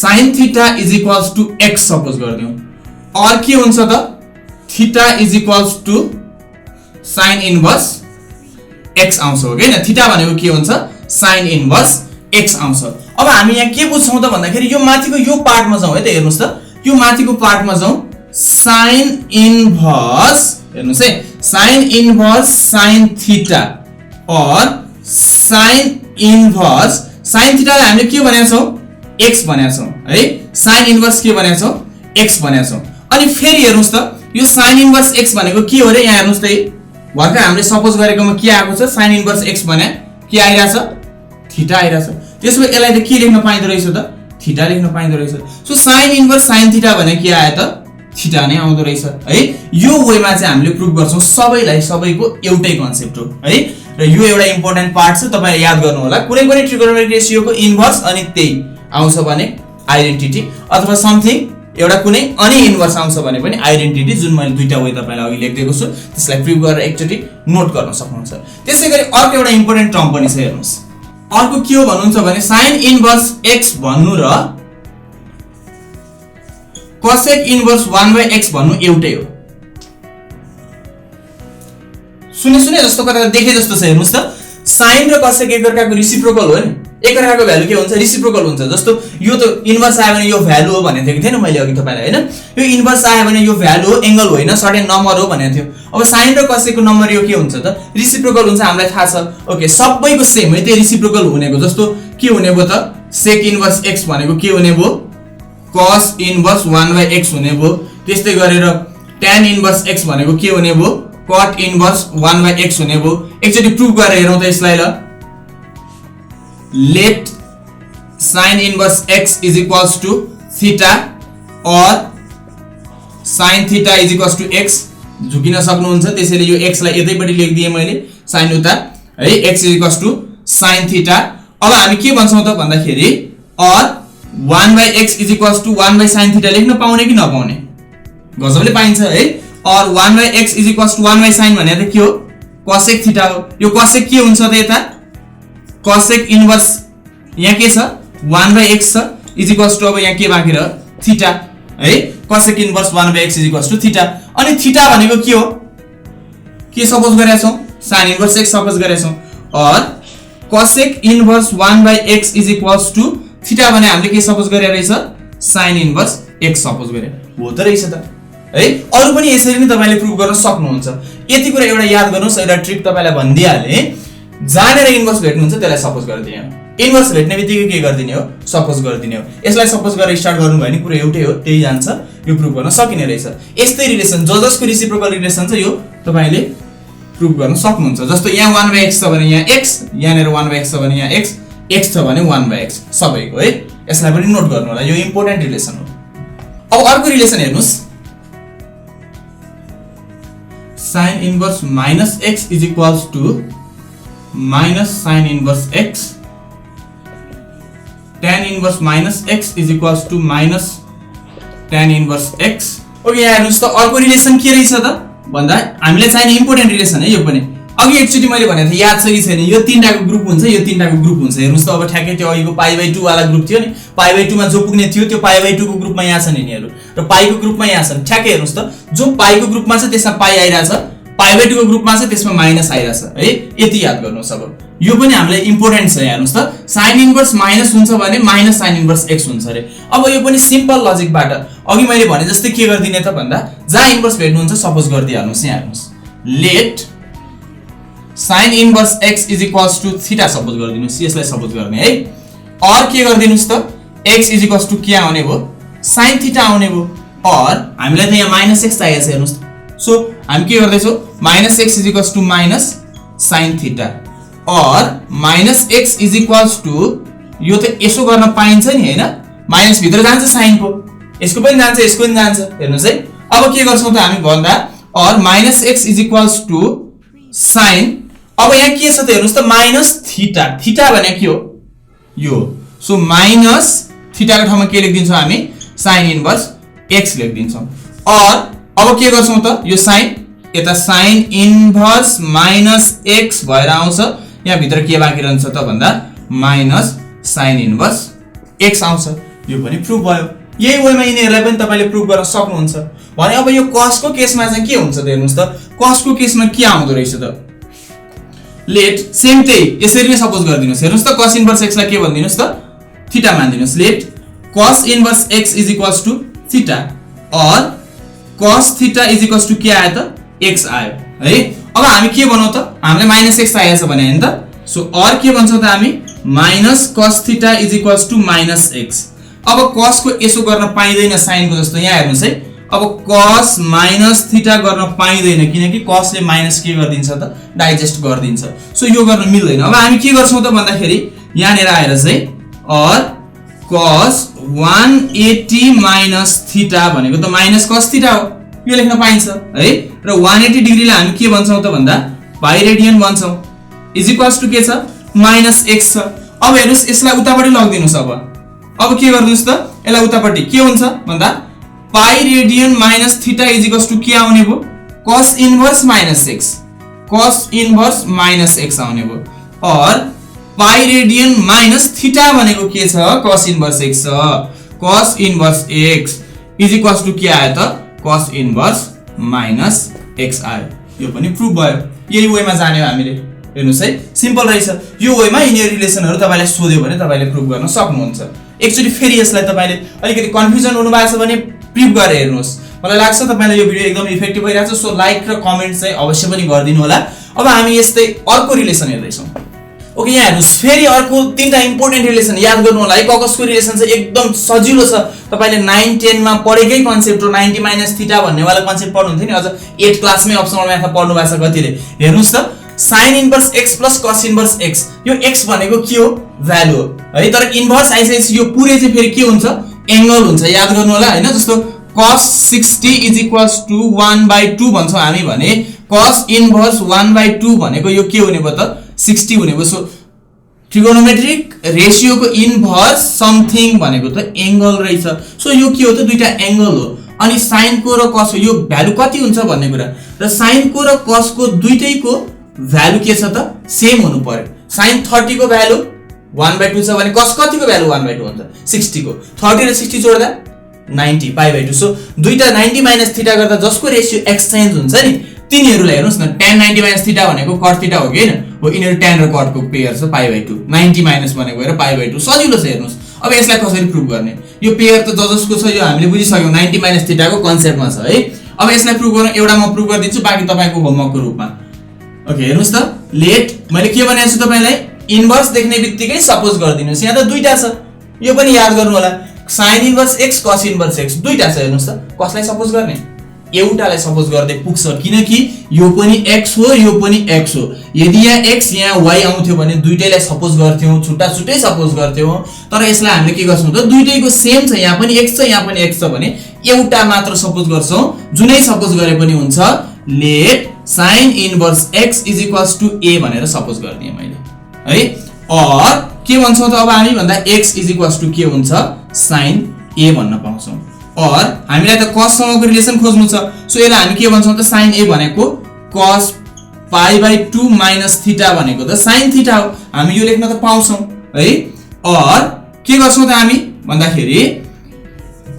sin theta is equals to x suppose गर्दियौ और के हुन्छ त theta is equals to sin inverse x आउँछ हो हैन थीटा भनेको के हुन्छ sin इन्भर्स x आउँछ अब हामी यहाँ के बुझ्छौं त भन्दाखेरि यो माथिको यो पार्टमा जाउँ है त हेर्नुस् त यो माथिको पार्टमा जाउँ sin इन्भर्स हेर्नुस् है sin इन्भर्स sin थीटा और sin इन्भर्स sin थीटालाई हामीले के भनेका छौं x भनेका छौं है sin इन्भर्स के भनेका छौं x भनेका छौं अनि फेरि हेर्नुस् त यो sin इन्भर्स x भनेको के हो रे यहाँ हेर्नुस् त भर्खर हामीले सपोज गरेकोमा के आएको छ sin इन्भर्स x भने के आइराछ थीटा आइराछ त्यसो भए यसलाई त के लेख्न पाइँदो रहेछ त थीटा लेख्न पाइँदो रहेछ so sin inverse sin theta भने के आयो त थीटा नै आउँदो रहेछ है यो वेमा चाहिँ हामीले प्रुफ गर्छौं सबैको एउटै कन्सेप्ट हो है र यो एउटा इम्पोर्टेन्ट पार्ट छ तपाईले याद गर्नु होला कुनै पनि ट्रिगोनोमेट्रिक रेशियोको इन्भर्स अनि त्यही आउँछ भने आइडेन्टिटी अथवा समथिङ एउटा कुनै अनि इन्भर्स आउँछ भने पनि आइडेन्टिटी जुन मैले दुईटा वे तपाईलाई अघि लेख्दिएको छु त्यसलाई प्रुफ गरेर एकचोटी नोट गर्न सक्नुहुन्छ त्यसैगरी अर्को एउटा इम्पोर्टेन्ट टर्म पनि छ हेर्नुस् अर्को के हो भन्नुहुन्छ भने sin इन्भर्स x भन्नु र cosec इन्भर्स 1/x भन्नु एउटै हो सुने जस्तो कता देखे जस्तो छ हेर्नुस् त sin र cosec एकअर्काको रेसिप्रोकल हो नि एकअर्काको भ्यालु के हुन्छ रेसिप्रोकल हुन्छ जस्तो यो त इन्भर्स आयो भने यो भ्यालु हो भनेको थिएँ मैले अघि तपाईलाई हैन यो इन्भर्स आयो भने यो भ्यालु हो एंगल होइन सर्टेन नम्बर हो भनेको थियो अब sin र cosec को नम्बर यो के हुन्छ त रेसिप्रोकल हुन्छ हामीलाई थाहा छ ओके सबैको सेम है त्यो रेसिप्रोकल हुनेको जस्तो के हुने भयो त sec इन्भर्स x भनेको के हुने भयो cos इन्भर्स 1/x हुने भयो त्यस्तै गरेर tan इन्भर्स x भनेको के हुने भयो cot इन्भर्स 1/x हुने भयो एकचोटी प्रुफ गरेर हेरौँ त यसलाई ल let sin inverse x is equals to theta or sin theta is equals to x झुकिन सक्नुहुन्छ त्यसैले यो x लाई यतैपटि लेखिदिए मैले sin उता है x is equals to sin theta अब हामी के भन्छौं त भन्दाखेरि or 1/x is equals to 1/sin theta लेख्न पाउने कि नपाउने गजबले पाइन्छ है or 1/x is equals to 1/sin भने त के हो cosec theta हो यो cosec के हुन्छ त यता cosec इन्भर्स यहाँ के छ 1/x छ इज इक्वल्स टु अब यहाँ के बाँकी रह्यो थीटा है cosec inverse 1/x is equals to theta अनि थीटा भनेको के हो के सपोज गरेका छौं sin इन्भर्स x सपोज गरेका छौं और cosec inverse 1/x is equals to theta भने हामीले के सपोज गरेका रहेछ sin इन्भर्स x सपोज गरे हो त रहेछ त है अरु पनि यसरी नै तपाईले प्रुफ गर्न सक्नुहुन्छ यति कुरा एउटा याद गर्नुस् एउटा ट्रिक तपाईलाई भन्दिहाले जानेर इन्भर्स भेट्नुहुन्छ त्यसलाई सपोज गरिदिने हो इन्भर्स भेट्ने बित्तिकै के गरिदिने हो सपोज गरिदिने हो यसलाई सपोज गरेर स्टार्ट गर्नु भयो नि कुरा एउटै हो त्यही जान्छ यो प्रुफ गर्न सकिने रहेछ यस्तै रिलेसन जसको रेसिप्रोकल रिलेसन छ यो तपाईले प्रुफ गर्न सक्नुहुन्छ जस्तो यहाँ 1/x छ भने यहाँ x यहाँनेर 1/x छ भने यहाँ x x छ भने 1/x सबैको है यसलाई पनि नोट गर्नु होला यो इम्पोर्टेन्ट रिलेसन हो अब अर्को रिलेसन हेर्नुस् sin inverse -x is equals to minus sin inverse x tan inverse minus x is equals to minus tan inverse x okay यहाँ हेर्नुस् त अर्को रिलेसन के रहेछ त भन्दा हामीले चाहिने इम्पोर्टेन्ट रिलेसन है यो पनि अघि एकचोटी मैले भनेको थिएँ याद छ कि छैन यो तीनटाको ग्रुप हुन्छ यो तीनटाको ग्रुप हुन्छ हेर्नुस् त अब ठ्याक्कै त्यो अघिको π/2 वाला ग्रुप थियो नि π/2 मा जो पुग्ने थियो त्यो π/2 को ग्रुपमा यहाँ छन् यिनीहरु र π को ग्रुपमा यहाँ छन् ठ्याक्कै हेर्नुस् त जो π को ग्रुपमा छ त्यसमा π आइराछ π/2 को ग्रुपमा छ त्यसमा माइनस आइराछ है यति याद गर्नुस् अब यो पनि हामीलाई इम्पोर्टेन्ट छ हेर्नुस् त sin इन्भर्स माइनस हुन्छ भने माइनस sin इन्भर्स x हुन्छ रे अब यो पनि सिम्पल लजिकबाट अघि मैले भने जस्तै के गर्दिने त भन्दा जहाँ इन्भर्स भेट्नुहुन्छ सपोज गर्दिहाल्नुस् यहाँ हेर्नुस् let sin inverse x is equals to theta suppose गर्दिनुस् यसलाई सपोज गर्ने है और के गर्दिनुस् त x इज इक्वल्स टु के आउने भो sin थीटा आउने भो और हामीलाई त यहाँ -x चाहिएको छ हेर्नुस् सो हामी के गर्दै छौ -x is equals to minus sin theta और -x इज इक्वल्स टु यो त यसो गर्न पाइन्छ नि हैन माइनस भित्र जान्छ sin को यसको पनि जान्छ यसको पनि जान्छ हेर्नुस् है अब के गर्छौं त हामी भन्दा और minus x is equals to sine अब यहाँ के छ त हेर्नुस् त माइनस थीटा थीटा भने के हो यो सो माइनस थीटा को ठाउँमा के लेखिदिन्छौं हामी साइन इन्भर्स x लेखिदिन्छौं और अब के गर्छौं त यो साइन यता साइन इन्भर्स माइनस x भएर आउँछ यहाँ भित्र के बाँकी रहन्छ त भन्दा माइनस साइन इन्भर्स x आउँछ यो पनि प्रुफ भयो यही वेमा यिनीहरुलाई पनि तपाईले प्रुफ गर्न सक्नुहुन्छ भने अब यो cos को केसमा चाहिँ के हुन्छ त हेर्नुस् त cos को केसमा के आउँदो रहेछ त लेट सेम त्यही यसरी नै सपोज गर्दिनुस् हेर्नुस् त cos इन्भर्स x लाई के भन्दिनुस् त थीटा मान्दिनुस् let cos inverse x is equals to theta और cos theta is equals to के आयो त x आयो है अब हामी के बनाउ त हामीले माइनस x आएछ भने हैन त सो और के भन्छौं त हामी minus cos theta is equals to minus x अब cos को यसो गर्न पाइदैन साइन को जस्तो यहाँ हेर्नुस् है अब cos माइनस थीटा गर्न पाइदैन किनकि cos ले माइनस के गर्दिन्छ त डाइजेस्ट गर्दिन्छ सो यो गर्न मिल्दैन अब हामी के गर्छौं त भन्दाखेरि यहाँ नेर आएर चाहिँ और cos 180 माइनस थीटा भनेको त माइनस cos थीटा हो यो लेख्न पाइन्छ है र 180 डिग्रीलाई हामी के भन्छौं त भन्दा पाइ रेडियन भन्छौं इज इक्वल्स टु के छ माइनस x छ अब हेर्नुस् यसलाई उतापटि लगिदिनुस् अब के गर्नुस् त यसलाई उतापटि के हुन्छ भन्दा pi radian minus theta is equals to के आउने भो cos inverse minus x cos inverse minus x आउने भो और पाइ रेडियन माइनस थीटा भनेको के छ cos इन्भर्स x छ cos inverse x is equals to के आयो त cos इन्भर्स माइनस x आयो यो पनि प्रुफ भयो यही वेमा जाने हो हामीले हेर्नुस् है सिम्पल रहेछ यो वेमा यिनीहरु रिलेसनहरु तपाईलाई सोध्यो भने तपाईले प्रुफ गर्न सक्नुहुन्छ एक्चुअली फेरि यसलाई तपाईले अलिकति कन्फ्युजन हुनु भएको छ भने प्रुफ गरेर हेर्नुस् मलाई लाग्छ तपाईलाई यो भिडियो एकदम इफेक्टिभ भइराछ सो लाइक र कमेन्ट चाहिँ अवश्य पनि गरिदिनु होला अब हामी यस्तै अर्को रिलेसन हेर्दै छौं ओके यहाँ हेर्नुस् फेरि अर्को तीनटा इम्पोर्टेन्ट रिलेसन याद गर्नु होला है ककसको रिलेसन चाहिँ एकदम सजिलो छ तपाईले 9 10 मा पढेकै कन्सेप्ट हो 90 माइनस थीटा भन्ने वाला कन्सेप्ट पढ्नुहुन्थ्यो नि अझ 8 क्लासमै अप्सनल म्याथमा पढ्नु भएको छ कतिले हेर्नुस् त sin inverse x plus cos inverse x यो x भनेको के हो भ्यालु हो है तर इन्भर्स आइसकेपछि यो पुरै चाहिँ फेरि के हुन्छ एंगल हुन्छ याद गर्नु होला हैन जस्तो cos 60 इज इक्वल्स टु 1/2 भन्छौं हामी भने cos इन्भर्स 1/2 भनेको यो के हुने भयो त 60 हुने भयो सो ट्रिगोनोमेट्रिक रेशियो को इन्भर्स समथिङ भनेको त एंगल रहेछ सो यो के हो त दुईटा एंगल हो अनि sin को र cos यो भ्यालु कति हुन्छ भन्ने कुरा र sin को र cos को दुईटैको भ्यालु के छ त सेम हुनु पर्यो sin 30 को भ्यालु 1/2 छ भने cos कतिको भ्यालु 1/2 हुन्छ 60 को 30 र 60 जोड्दा 90 पाइ/2 सो दुईटा 90 माइनस थीटा गर्दा जसको रेशियो एक्सचेन्ज हुन्छ नि तिनीहरुलाई हेर्नुस् न tan 90 माइनस थीटा भनेको cot थीटा हो के हैन हो इनीहरु tan र cot को पेयर छ पाइ/2 90 माइनस भनेको हेर पाइ/2 सजिलो छ हेर्नुस् अब यसलाई कसरी प्रुफ गर्ने यो पेयर त जसको छ यो हामीले बुझिसक्यौ 90 माइनस थीटा को कन्सेप्टमा छ है अब यसलाई प्रुफ गर्न एउटा म प्रुफ गर्दिन्छु बाकी तपाईको होमवर्क को रूपमा ओके हेर्नुस् त लेट मैले के भनेको छु तपाईलाई इन्भर्स देख्ने बित्तिकै सपोज गर्दिनुस् यहाँ त दुईटा छ यो पनि याद गर्नु होला sin inverse x cos inverse x दुईटा छ हेर्नुस् त कसलाई सपोज गर्ने एउटालाई सपोज गर्दै पुग्छ किनकि यो पनि x हो यो पनि x हो यदि यहाँ x यहाँ y आउँथ्यो भने दुईटैलाई सपोज गर्थ्यौ छुट्टा छुट्टै सपोज गर्थ्यौ तर यसलाई हामीले के गर्छौं त दुईटैको सेम छ यहाँ पनि x छ यहाँ पनि x छ भने एउटा मात्र सपोज गर्छौं जुनै सपोज गरे पनि हुन्छ let sin inverse x is equals to a भनेर सपोज गर्दिए मैले है और के भन्छौं त अब हामी भन्दा x इज इक्वल्स टु के हुन्छ sin a भन्न पाउँछौं और हामीलाई त cos सँगको रिलेसन खोज्नु छ सो यसलाई हामी के भन्छौं त sin a भनेको cos पाइ/2 माइनस थीटा भनेको त sin थीटा हो हामी यो लेख्न त पाउँछौं है और के गर्छौं त हामी भन्दाखेरि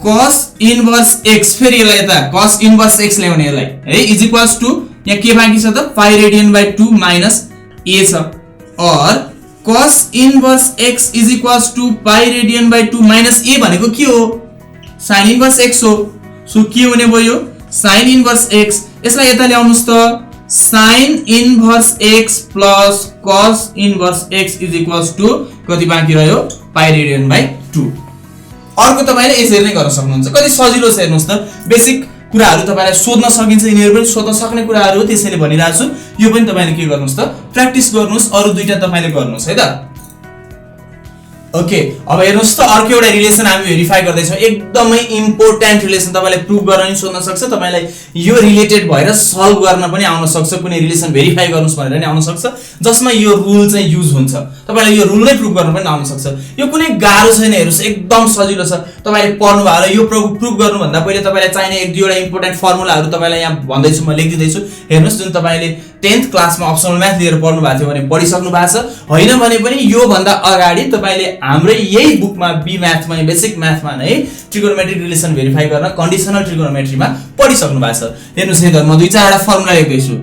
cos इन्भर्स x फेरि यसलाई यता cos इन्भर्स x ल्याउने यसलाई है इज इक्वल्स टु यहाँ के बाँकी छ त पाइ रेडियन/2 माइनस a छ और cos inverse x is equals to pi रेडियन/2 माइनस a भनेको के हो sin इन्भर्स x हो सो के हुने भयो sin इन्भर्स x यसलाई यता ल्याउनुस् त sin inverse x plus cos inverse x is equals to कति बाँकी रह्यो पाइ रेडियन/2 अर्को तपाईले यसरी नै गर्न सक्नुहुन्छ कति सजिलो छ हेर्नुस् त बेसिक कुराहरु तपाईलाई सोध्न सकिन्छ यिनीहरु पनि सोध्न सक्ने कुराहरु हो त्यसैले भनिरहेको छु यो पनि तपाईले के गर्नुस् त प्र्याक्टिस गर्नुस् अरु दुईटा तपाईले गर्नुस् है त ओके अब हेर्नुस् त अर्को एउटा रिलेसन हामी भेरिफाई गर्दै छौं एकदमै इम्पोर्टेन्ट रिलेसन तपाईले प्रुभ गर्न नि सोध्न सक्छ तपाईलाई यो रिलेटेड भएर सल्भ गर्न पनि आउन सक्छ कुनै रिलेसन भेरिफाई गर्नुस् भनेर नि आउन सक्छ जसमा यो रुल चाहिँ युज हुन्छ तपाईलाई यो रुल नै प्रुभ गर्न पनि आउन सक्छ यो कुनै गाह्रो छैन हेर्नुस् एकदम सजिलो छ तपाईले पढ्नु भयो र यो प्रुभ गर्नु भन्दा पहिले तपाईलाई चाहिने एक दुईवटा इम्पोर्टेन्ट फर्मुलाहरु तपाईलाई यहाँ भन्दै छु म लेखिदिँदै छु हेर्नुस् जुन तपाईले 10th क्लासमा अप्सनल म्याथ लिएर पढ्नु भएको थियो भने पढिसक्नु भएको छ हैन भने पनि यो भन्दा अगाडि तपाईले हाम्रै यही बुकमा बी म्याथमा बेसिक म्याथमा नै ट्रिगोनोमेट्रिक रिलेसन भेरिफाई गर्न कन्डिसनल ट्रिगोनोमेट्रीमा पढिसक्नु भएको छ हेर्नुस् है त म दुई चारवटा फर्मुला लेख्दै छु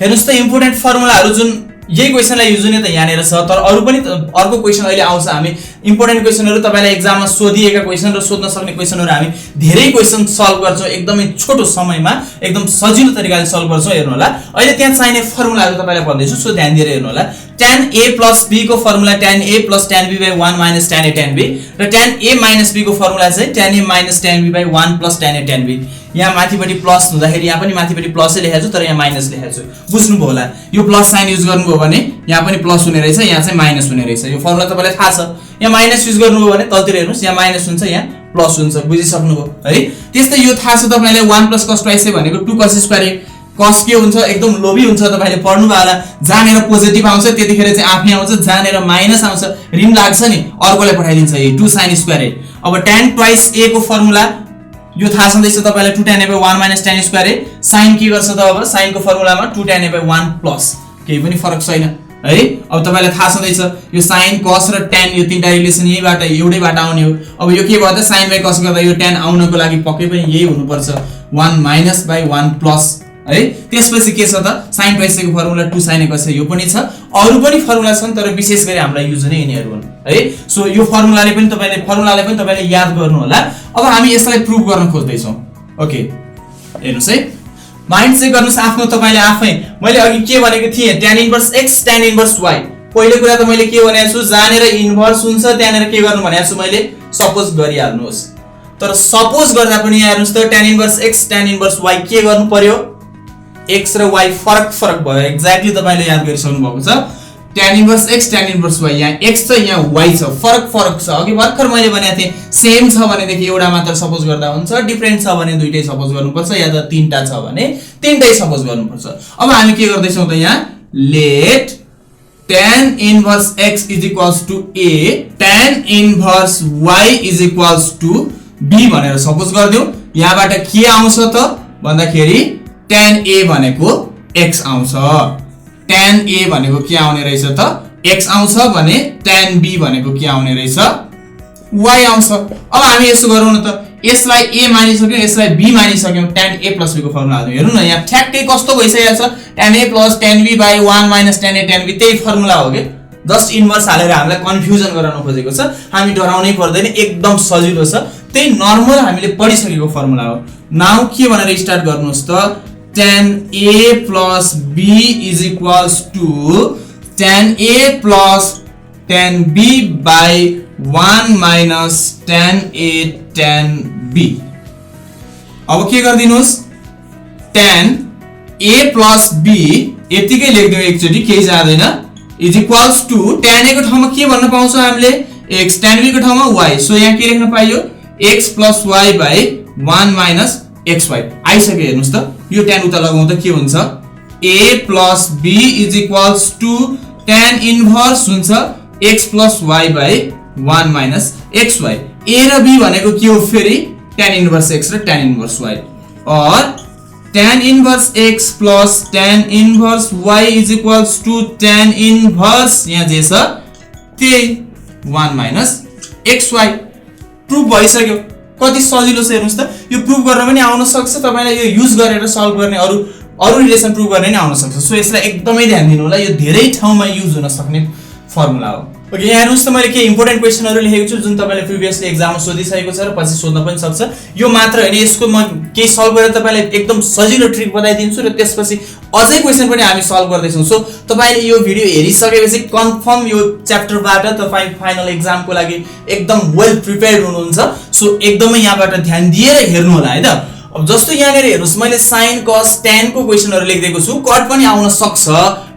हेर्नुस् त इम्पोर्टेन्ट फर्मुलाहरु जुन यही क्वेशनलाई युज हुने त यहाँनेर छ तर अरु पनि अर्को क्वेशन अहिले आउँछ हामी इम्पोर्टेन्ट क्वेशनहरु तपाईलाई एक्जाममा सोधिएका क्वेशन र सोध्न सक्ने क्वेशनहरु हामी धेरै क्वेशन सल्भ गर्छौं एकदमै छोटो समयमा एकदम सजिलो तरिकाले सल्भ गर्छौं हेर्नु होला अहिले त्यहाँ चाहिने फर्मुलाहरु तपाईलाई भन्दै छु सो ध्यान दिएर हेर्नु होला tan a plus b को formula tan a plus tan b by 1 minus tan a tan b र tan a minus b को फर्मुला चाहिँ tan a minus tan b by 1 plus tan a tan b यहाँ माथिपटि plus हुँदाखेरि यहाँ पनि माथिपटि प्लसै लेखेको छु तर यहाँ माइनस लेखेको छु बुझ्नु भयो होला यो प्लस साइन युज गर्नुभयो भने यहाँ पनि प्लस हुने रहेछ यहाँ चाहिँ माइनस हुने रहेछ यो फर्मुला तपाईलाई थाहा छ यहाँ माइनस युज गर्नुभयो भने तलतिर हेर्नुस् यहाँ माइनस हुन्छ यहाँ प्लस हुन्छ बुझिसक्नुभयो है त्यस्तै यो थाहा छ तपाईलाई 1 plus cos twice भनेको 2 cos square cos के हुन्छ एकदम लोभी हुन्छ तपाईले पढ्नु भयो होला जानेर पोजिटिभ आउँछ त्यतिखेर चाहिँ आफै आउँछ जानेर माइनस आउँछ ऋण लाग्छ नि अर्कोलाई पठाइदिन्छ यो 2 sin square अब tan twice a को फर्मुला यो थाहा छँदैछ तपाईलाई 2 tan a by 1 minus tan square sin के गर्छ त अब sin को फर्मुलामा 2 tan a by 1 प्लस केही पनि फरक छैन है अब तपाईलाई थाहा छँदैछ यो sin cos र tan यो तीनटा रिलेसन यहीबाट एउटैबाट आउने हो अब यो के भयो त sin by cos गर्दा यो tan आउनको लागि पक्कै पनि यही हुनुपर्छ 1 minus by 1 प्लस है त्यसपछि के छ त sin twice को फर्मुला 2 sin cos यो पनि छ अरु पनि फर्मुला छन् तर विशेष गरी हामीलाई युज हुने यिनीहरु हुन् है सो यो फर्मुलाले पनि तपाईले याद गर्नु होला अब हामी यसलाई प्रुभ गर्न खोज्दै छौं ओके हेर्नुस् है माइन्ड चाहिँ गर्नुस् आफ्नो तपाईले आफै मैले अघि के भनेको थिए tan inverse x tan inverse y पहिलो कुरा त मैले के भनेको छु जानेर इन्भर्स हुन्छ त्यहाँनेर के गर्नु भनेको छु मैले सपोज गरिहाल्नुस् तर सपोज गर्दा पनि यहाँ हेर्नुस् त tan inverse x tan inverse y के गर्नु पर्यो x र y फरक भयो एक्ज्याक्टली तपाईले याद गरिसक्नु भएको छ tan inverse x tan inverse y यहाँ x छ यहाँ y छ फरक छ अघि भर्खर मैले भनेको थिए सेम छ भने देखि एउटा मात्र सपोज गर्दा हुन्छ डिफरेन्ट छ भने दुईटै सपोज गर्नुपर्छ या त तीनटा छ भने तीनटै सपोज गर्नुपर्छ अब हामी के गर्दै छौं त यहाँ let tan inverse x = a tan inverse y = b भनेर सपोज गर्दियौ यहाँबाट के आउँछ त भन्दाखेरि tan a भनेको x आउँछ tan a भनेको के आउने रहेछ त x आउँछ भने tan b भनेको के आउने रहेछ y आउँछ अब हामी यसो गरौँ न त यसलाई a मानिसक्यौ यसलाई b मानिसक्यौ tan a + b को फर्मुला हाल्नु हेर्नु न यहाँ ठ्याक्कै कस्तो भइसकेको छ tan a + tan b by 1 minus tan a tan b त्यही फर्मुला हो के जस्ट इन्भर्स हालेर हामीलाई कन्फ्युजन गराउन खोजेको छ हामी डराउनै पर्दैन एकदम सजिलो छ त्यही नर्मल हामीले पढिसकेको फर्मुला हो नाउ के भनेर स्टार्ट गर्नुस् त tan a plus b = tan a plus tan b by 1 minus tan a tan b अब के गर्दिनुस् tan a plus b यतिकै लेख्दियौ एकचोटी केही जादैन = tan a को ठाउँमा के भन्न पाउँछौ हामीले x tan b को ठाउँमा y सो यहाँ के लेख्न पाइयो x plus y by 1 minus xy आइसक्यो हेर्नुस् त यो tan उता लगाउँदा के हुन्छ a plus b = tan inverse हुन्छ x plus y by 1 minus xy a र b भनेको के हो फेरि tan इन्भर्स x र tan इन्भर्स y और tan inverse x plus tan inverse y = tan inverse यहाँ जे छ त्यही 1 minus xy प्रुफ भइसक्यो कति सजिलो छ हेर्नुस् त यो प्रुफ गर्न पनि आउन सक्छ तपाईलाई यो युज गरेर सल्भ गर्ने अरु रिलेसन प्रुफ गर्ने नि आउन सक्छ सो यसलाई एकदमै ध्यान दिनु होला यो धेरै ठाउँमा युज हुन सक्ने फर्मुला हो ओके यहाँ हेर्नुस् त मैले के इम्पोर्टेन्ट क्वेशनहरु लेखेको छु जुन तपाईले प्रिभियसली एक्जाममा सोधिसकेको छ र पछि सोध्न पनि सक्छ यो मात्र हैन यसको म के सल्भ गरेर तपाईलाई एकदम सजिलो ट्रिक बताइदिन्छु र त्यसपछि अझै क्वेशन पनि हामी सल्भ गर्दै छौं सो तपाईले यो भिडियो हेरिसकेपछि कन्फर्म यो च्याप्टरबाट तपाई फाइनल एक्जामको लागि एकदम वेल प्रिपेयर्ड हुनुहुन्छ सो एकदमै यहाँबाट ध्यान दिएर हेर्नु होला है त अब जस्तो यहाँनेर हेर्नुस् मैले sin cos tan को क्वेशनहरु लेख्दिएको छु कट पनि आउन सक्छ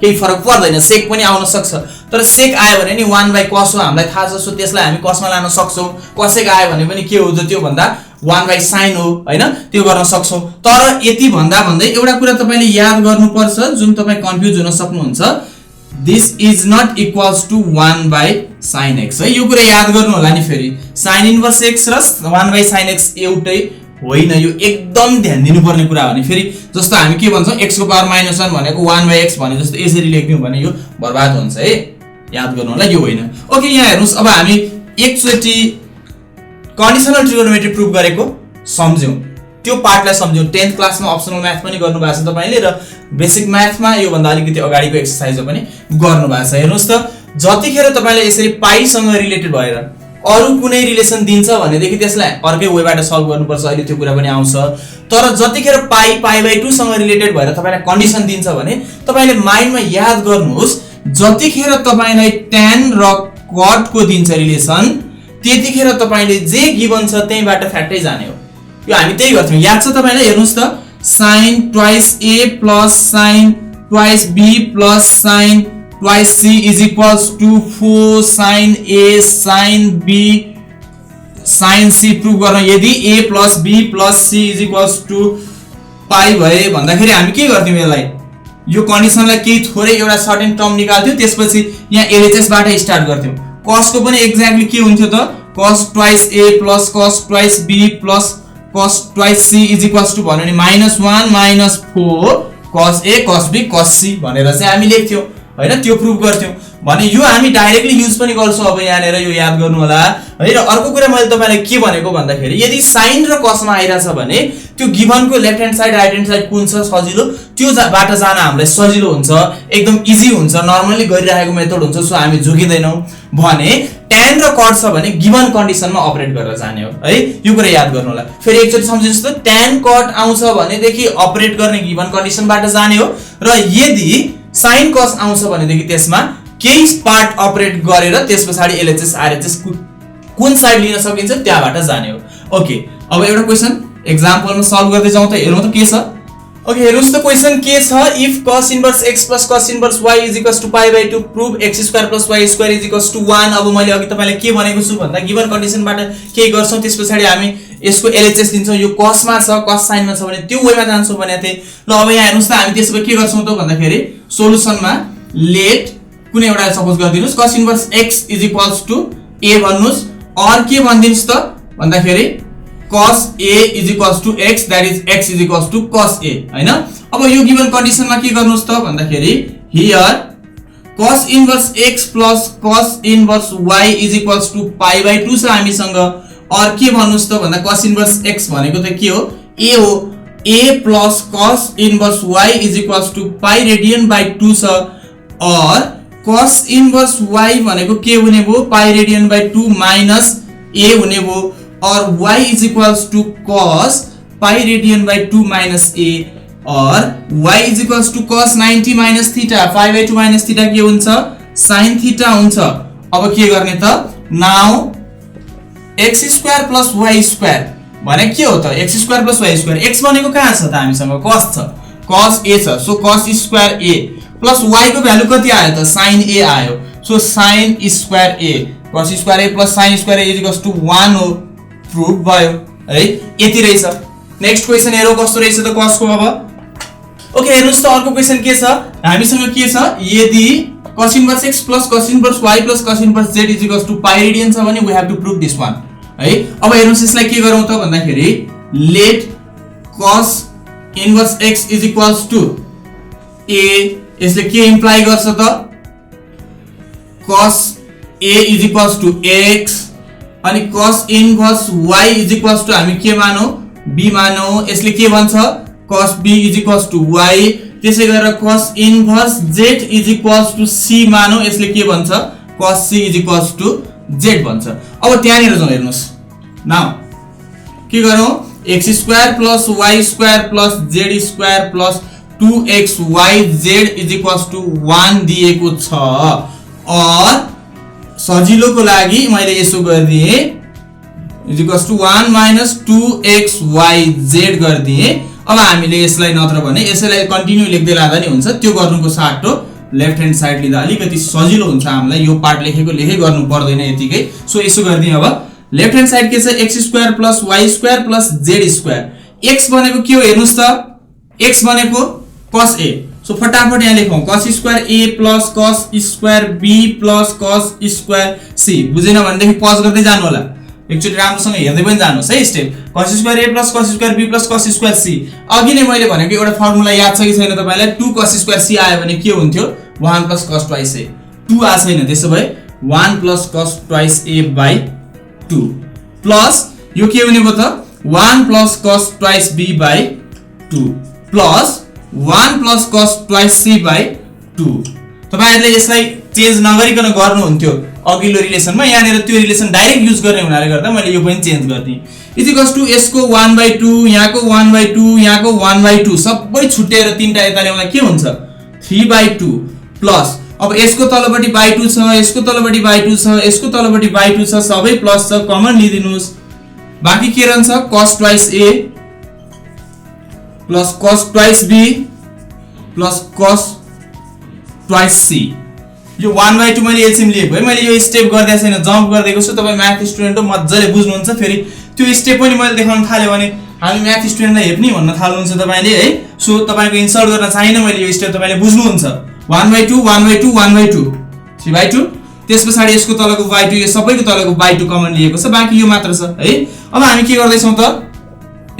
केही फरक पर्दैन सेक पनि आउन सक्छ तर सेक आयो भने नि 1/cos हो हामीलाई थाहा छ, सो त्यसलाई हामी cosमा लान सक्छौँ। cosec आयो भने पनि के हो त्यो भन्दा 1/sin हो हैन, त्यो गर्न सक्छौँ। तर यति भन्दा भन्दै एउटा कुरा तपाईले याद गर्नुपर्छ जुन तपाई कन्फ्युज हुन सक्नुहुन्छ, this is not equals to 1/sin x है, यो कुरा याद गर्नु होला नि। फेरि sin इन्भर्स x र 1/sin x एउटै होइन, यो एकदम ध्यान दिनुपर्ने कुरा हो नि। फेरि जस्तो हामी के भन्छौँ x को पावर -1 भनेको 1/x भने जस्तो यसरी लेख्दियौ भने यो बर्बाद हुन्छ है, याद गर्नु होला, यो होइन। ओके, यहाँ हेर्नुस्, अब हामी एकचोटी कन्डिसनल ट्रिगोनोमेट्री प्रुफ गरेको सम्झ्यौं, त्यो पार्टलाई सम्झ्यौं। 10th क्लासमा अप्सनल म्याथ पनि गर्नु भएको छ तपाईले र बेसिक म्याथमा यो भन्दा अलिकति अगाडिको एक्सरसाइज पनि गर्नु भएको छ। हेर्नुस् त, जतिखेर तपाईले यसरी पाइसँग रिलेटेड भएर अरु कुनै रिलेसन दिन्छ भनेदेखि त्यसलाई अर्कै वेबाट सल्भ गर्नुपर्छ, अहिले त्यो कुरा पनि आउँछ। तर जतिखेर पाई/2 सँग रिलेटेड भएर तपाईलाई कन्डिसन दिन्छ भने तपाईले माइन्डमा याद गर्नुहोस्, जतिखेर तपाईलाई tan र cot को दिन्छ रिलेसन, त्यतिखेर तपाईले जे गिवन छ त्यहीबाट फ्याक्टै जाने हो। यो हामी त्यही गर्थ्यौं, याद छ तपाईलाई? हेर्नुस् त, sin twice a plus sin twice b plus sin twice c is equals to 4 sin a sin b sin c proof गर्न। यदि a plus b plus c is equals to पाई भए भन्दाखेरि हामी के गर्थ्यौं, यसलाई यो कन्डिसनलाई केही थोरै एउटा सर्टेन टर्म निकाल्थ्यौं, त्यसपछि यहाँ LHS बाट स्टार्ट गर्थ्यौं। cos को पनि एक्ज्याक्टली के हुन्थ्यो त, cos twice a plus cos twice b plus cos twice c is equals to भन्यो भने -1 -4 cos a cos b cos c भनेर चाहिँ हामी लेख्थ्यौं हैन, त्यो प्रुफ गर्थ्यौं भने यो हामी डाइरेक्टली युज पनि गर्छौं। अब यहाँनेर यो याद गर्नु होला है। र अर्को कुरा मैले तपाईलाई के भनेको भन्दाखेरि, यदि sin र cos मा आइराछ भने त्यो गिभनको left hand side right hand side कुन छ सजिलो, त्यो बाट जान हामीलाई सजिलो हुन्छ, एकदम इजी हुन्छ, नर्मली गरिरहेको मेथड हुन्छ, सो हामी झुकिदैनौं। भने tan र cot छ भने गिभन कन्डिसनमा अपरेट गरेर जाने हो है, यो कुरा याद गर्नु होला। फेरि एकचोटी सम्झिनुस् त, tan cot आउँछ भनेदेखि अपरेट गर्ने गिभन कन्डिसनबाट जाने हो, र यदि sin cos आउँछ भनेदेखि त्यसमा केही पार्ट अपरेट गरेर त्यसपछि LHS RHS कुन साइड लिन सकिन्छ त्यहाँबाट जाने हो। ओके, अब एउटा क्वेशन एक्जाम्पलमा सल्भ गर्दै जाउँ त। हेरौँ त के छ। ओके, हेर्नुस् त, क्वेशन के छ, if cos inverse x plus cos inverse y is equals to π/2 prove x² plus y² is equals to 1। अब मैले अघि तपाईलाई के भनेको छु भन्दा गिभन कन्डिसनबाट केही गर्छौं, त्यसपछि हामी यसको LHS दिन्छौं। यो cos मा छ, cos sin मा छ भने त्यो वेमा जान्छौं भनेको थिए। ल अब यहाँ हेर्नुस् त, हामी त्यसपछि के गर्छौं त भन्दाखेरि सोलुसनमा लेट कुनै एउटा suppose गरिदिनुस्, cos inverse x is equals to a भन्नुस्, और के भनिदिनुस् त भन्दाखेरि cos a is equals to x, that is x is equals to cos a हैन। अब यो गिवन कन्डिसनमा के गर्नुस् त भन्दाखेरि here cos inverse x plus cos inverse y is equals to π/2 छ हामीसँग, और के भन्नुस् त भन्दा cos इन्भर्स x भनेको त के हो, a हो, a plus cos inverse y is equals to π/2 छ, और cos इन्भर्स y भनेको के हुने भो, π/2 minus a हुने भो, और y is equals to cos π/2 minus a, और y is equals to cos 90 minus theta, π/2 minus theta के हुन्छ, sin theta हुन्छ। अब के गर्ने त, now x² plus y² भने के हो त, x² plus y², x भनेको कहाँ छ त हामीसँग, cos छ, cos a छ, so cos square a plus y को भ्यालु कति आयो त, sin a आयो, so sin square a cos square a plus sin square a is equals to 1 हो, प्रुफ भयो है। यति रहेछ। नेक्स्ट क्वेशन हेरौँ कस्तो रहेछ त cos को। अब ओके, हेर्नुस् त, अर्को क्वेशन के छ हामीसँग, के छ, यदि cos inverse x plus cos inverse y plus cos inverse z is equals to π/radian छ भने we have to prove this one है। अब हेर्नुस् यसलाई के गरौँ त भन्दाखेरि let cos inverse x is equals to a, यसले के इम्प्लाई गर्छ त, cos a is equals to x, अनि cos inverse y is equals to हामी के मानौ, b मानौ, यसले के भन्छ, cos b is equals to y, त्यसै गरेर cos inverse z is equals to c मानौ, यसले के भन्छ, cos c is equals to z भन्छ। अब त्यहाँनिर जाउँ, हेर्नुस् नाउ के गरौँ, x² plus y² plus z² plus 2xyz is equals to 1 दिएको छ, और सजिलोको लागि मैले यसो गरिदिए is equals to 1 minus 2xyz गरिदिए। अब हामीले यसलाई नत्र भने यसैलाई कन्टिन्यू लेख्दै लादा नि हुन्छ, त्यो गर्नुको साटो लेफ्ट ह्यान्ड साइड लिँदा अलिकति सजिलो हुन्छ हामीलाई यो पार्ट लेखेकै गर्नु पर्दैन यतिकै सो यसो गर्दियौ अब लेफ्ट ह्यान्ड साइड के छ x² + y² + z²। x भनेको के हो हेर्नुस् त x भनेको cos a सो फटाफट यहाँ लेखौं cos² a + cos² b + cos² c बुझेन भनेदेखि पज गर्दै जानु होला एकचोटी राम्रोसँग हेर्दै पनि जानुस् है step cos² a + cos² b + cos² c। अघि नै मैले भनेको एउटा फर्मुला याद छ कि छैन तपाईलाई 2 cos² c आयो भने के हुन्थ्यो 1 + cos twice a 2 आ छैन त्यसो भए 1 + cos twice a / 2 प्लस यो के हुने भयो त 1 + cos twice b / 2 plus 1 + cos twice c / 2। तपाईहरुले यसलाई चेन्ज नगरिकन गर्नु हुन्थ्यो अघिल्लो रिलेसनमा यहाँनेर त्यो रिलेसन डाइरेक्ट युज गर्ने हुनाले गर्दा मैले यो पनि चेन्ज गर्दिए इक्वल्स टु यसको 1/2 यहाँको 1/2 यहाँको 1/2 सबै छुट्याएर तीनटा यता ल्याउँदा के हुन्छ 3/2 प्लस अब यसको तलपट्टि /2 छ यसको तलपट्टि /2 छ यसको तलपट्टि /2 छ सबै प्लस छ कमन लिदिनुस् बाकी के रहन्छ cos twice a + cos twice b + cos twice c। यो 1/2 मैले एलसीएम लिएको है मैले यो स्टेप गर्दै छैन जम्प गर्दैको छु तपाई म्याथ स्टुडेन्ट हो मज्जाले बुझ्नुहुन्छ फेरि त्यो स्टेप पनि मैले देखाउन थाले भने हामी म्याथ स्टुडेन्टलाई हेप्नी भन्न थाल्नुहुन्छ तपाईले है सो तपाईको इन्सल्ट गर्न चाहिन मैले यो स्टेप तपाईले बुझ्नुहुन्छ 1/2 1/2 1/2 3/2 त्यसपछि यसको तलको /2 यो सबैको तलको /2 कमन लिएको छ बाकी यो मात्र छ है। अब हामी के गर्दै छौं त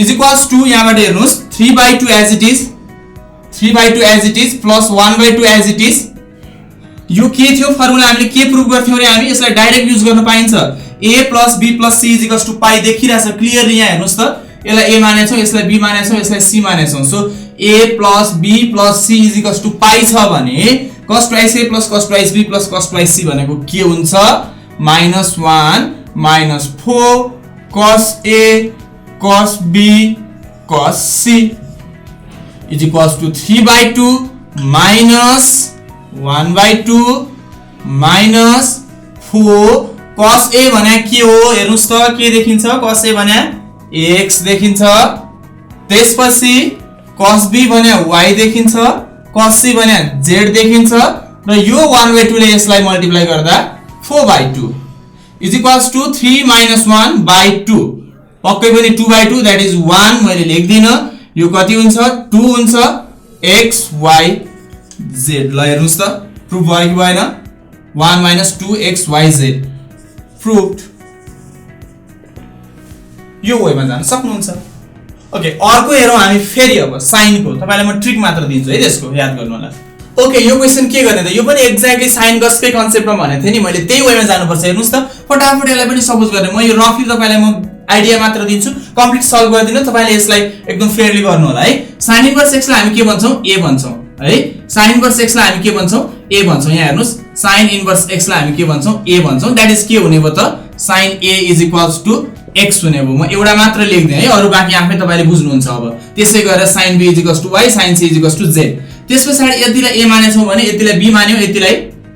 इक्वल्स टु यहाँबाट हेर्नुस् 3/2 as it is 3/2 as it is plus 1/2 as it is यो के थियो फर्मुला हामीले के प्रुफ गर्थ्यौ रे हामी यसलाई डाइरेक्ट युज गर्न पाइन्छ a + b + c = पाइ देखिरा छ क्लियरली यहाँ हेर्नुस् त यसलाई a मानेछौ यसलाई b मानेछौ यसलाई c मानेछौ so a + b + c = पाइ छ भने cos twice a + cos twice b + cos twice c भनेको के हुन्छ -1 - 4 cos a cos b cos c = 3/2 - 1/2 - 4 cos a भने के हो हेर्नुस् त के देखिन्छ cos a भने x देखिन्छ त्यसपछि cos b भने y देखिन्छ cos c भने z देखिन्छ र यो 1/2 ले यसलाई मल्टिप्लाई गर्दा 4/2 = 3 - 1/2 पक्कै पनि 2/2 दैट इज 1 मैले लेख्दिन यो कति हुन्छ 2 हुन्छ x y z ल हेर्नुस् त प्रुफ भयो कि भएन 1 - 2 x y z प्रुफ्ड यो वेमा जान सक्नुहुन्छ। ओके अर्को हेरौं हामी फेरि अब साइन को तपाईलाई म ट्रिक मात्र दिन्छु है त्यसको याद गर्नु होला। ओके यो क्वेशन के गर्ने त यो पनि एक्ज्याक्टली साइन गसकै कन्सेप्टमा भनेको थिए नि मैले त्यही वेमा जानुपर्छ हेर्नुस् त फटाफट यसलाई पनि सपोज गर्ने म यो रफली तपाईलाई म आइडिया मात्र दिन्छु कम्प्लिट सल्भ गर्दिन तपाईले यसलाई एकदम फेयरली गर्नु होला है। sin इन्भर्स x लाई हामी के भन्छौं a भन्छौं है sin इन्भर्स x लाई हामी के भन्छौं a भन्छौं यहाँ हेर्नुस् sin इन्भर्स x लाई हामी के भन्छौं a भन्छौं दैट इज के हुने भयो त sin a = x हुने भयो म एउटा मात्र लेख्दै है अरु बाकी आफै तपाईले बुझ्नुहुन्छ अब त्यसै गरेर sin b = y sin c = z त्यसपछि यतिलाई a मानेछौं भने यतिलाई b मान्यौ यतिलाई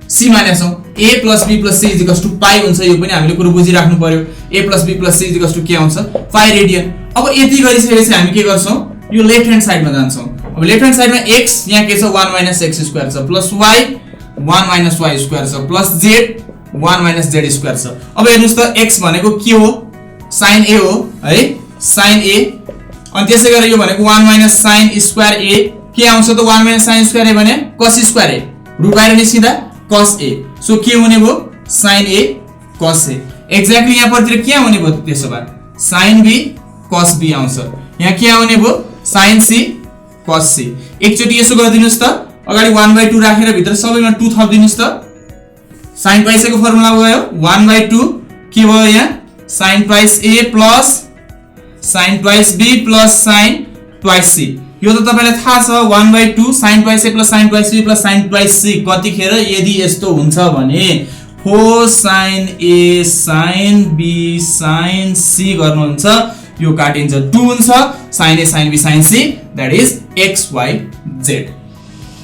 c मानेछौं a + b + c = पाइ हुन्छ यो पनि हामीले कुरो बुझिराख्नु पर्यो a + b + c = के आउँछ पाइ रेडियन। अब यति गरिसकेपछि हामी के गर्छौं यो लेफ्ट ह्यान्ड साइडमा जान्छौं अब लेफ्ट ह्यान्ड साइडमा x यहाँ के छ 1 - x² छ प्लस y 1 - y² छ प्लस z 1 - z² छ। अब हेर्नुस् त x भनेको के हो sin a हो है sin a अनि त्यसै गरेर यो भनेको 1 - sin² a के आउँछ त 1 - sin² a भने cos² a रुट बाहिर निस्किँदा cos a सो के हुने भयो sin a cos a exactly यहाँ परतिर के आउने भयो त्यसो भए sin b cos b आउँछ यहाँ के आउने भयो sin c cos c एकचोटी यसो गरिदिनुस् त अगाडि 1/2 राखेर भित्र सबैमा 2 थप्दिनुस् त sin twice a को फर्मुला भयो 1/2 के भयो यहाँ sin twice a plus sin twice b plus sin twice c यो त तपाईलाई थाहा छ 1/2 sin twice a plus sin twice b plus sin twice c कतिखेर यदि यस्तो हुन्छ भने 4 sin a sin b sin c गर्नुहुन्छ यो काटिन्छ 2 हुन्छ sin a sin b sin c that is x y z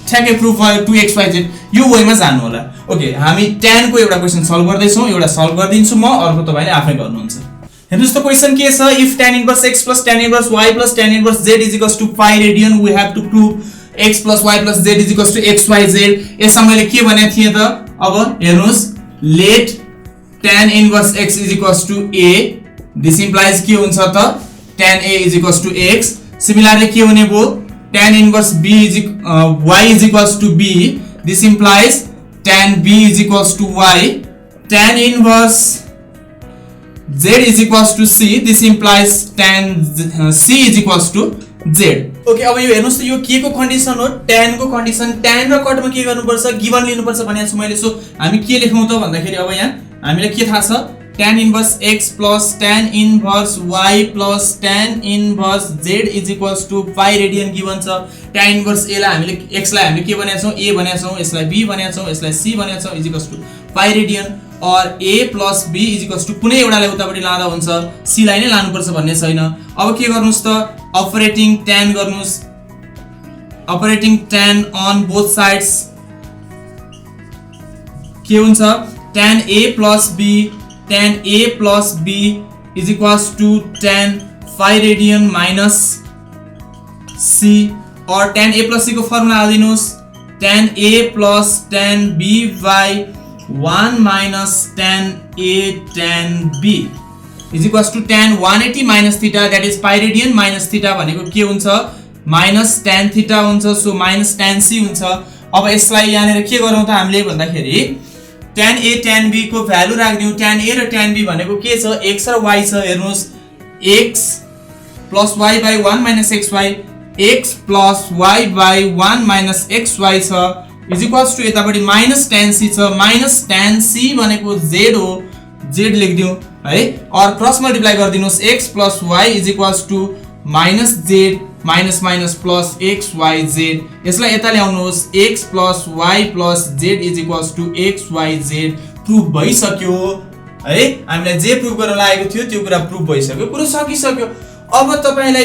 ठ्याक्कै प्रुफ भयो 2x y z यो वेमा जानु होला। ओके हामी tan को एउटा क्वेशन सल्भ गर्दै छौं एउटा सल्भ गर्दिन्छु म अर्को तपाईले आफै गर्नुहुन्छ। हेर्नुस् त क्वेशन के छ if tan inverse x plus tan inverse y plus tan inverse z is equals to pi radian we have to prove x plus y plus z is equals to xyz। यसमा मैले के भनेको थिएँ त? अब हेर्नुस्, let tan inverse x is equals to a, this implies के हुन्छ त? tan a is equals to x। Similarly के हुने भयो? tan inverse b is y is equals to b, this implies tan b is equals to y। tan inverse z is equals to c, this implies tan c is equals to z। Okay, अब यो हेर्नुस् त, यो के को condition हो? tan को condition. tan र कटमा के गर्नुपर्छ? गिवन लिनुपर्छ भनेको छु मैले। सो हामी के लेख्छौं त भन्दाखेरि अब यहाँ हामीलाई के थाहा छ? tan inverse x plus tan inverse y plus tan inverse z is equals to pi radian given छ। tan inverse a लाई हामीले x लाई हामीले के भनेका छौं? a भनेका छौं, यसलाई b भनेका छौं, यसलाई c भनेका छौं, is equals to pi radian. और a plus b is equals to कुनै एउटालाई उतापटि लाँदा हुन्छ, c लाई नै लानुपर्छ भन्ने छैन। अब के गर्नुस् त? अपरेटिङ tan गर्नुस्, operating tan on both sides के हुन्छ? tan a plus b, tan a plus b is equals to tan phi radian minus c। और tan a plus c को formula हाल्दिनुस्, tan a plus tan b by 1 minus tan a tan b is equals to tan 180 minus theta, that is pi radian minus theta भनेको के हुन्छ? minus tan theta हुन्छ। So minus tan c हुन्छ। अब यसलाई यहाँनेर के गरौँ त हामीले भन्दाखेरि tan a tan b को भ्यालु राख्दियौ। tan a र tan b भनेको के छ? x र y छ। हेर्नुस्, x plus y by 1 minus xy, x plus y by 1 minus xy छ, is equals to यतापटि minus tan c छ। minus tan c भनेको z हो, z लेख्दियौ है। और क्रस मल्टिप्लाई गर्दिनुस्, x plus y is equals to minus z minus minus plus x y z। यसलाई यता ल्याउनुहोस्, x plus y plus z is equals to x y z। Proof भइसक्यो है। हामीलाई जे प्रुफ गर्न लागेको थियो त्यो कुरा प्रुफ भइसक्यो, पुरो सकिसक्यो। अब तपाईलाई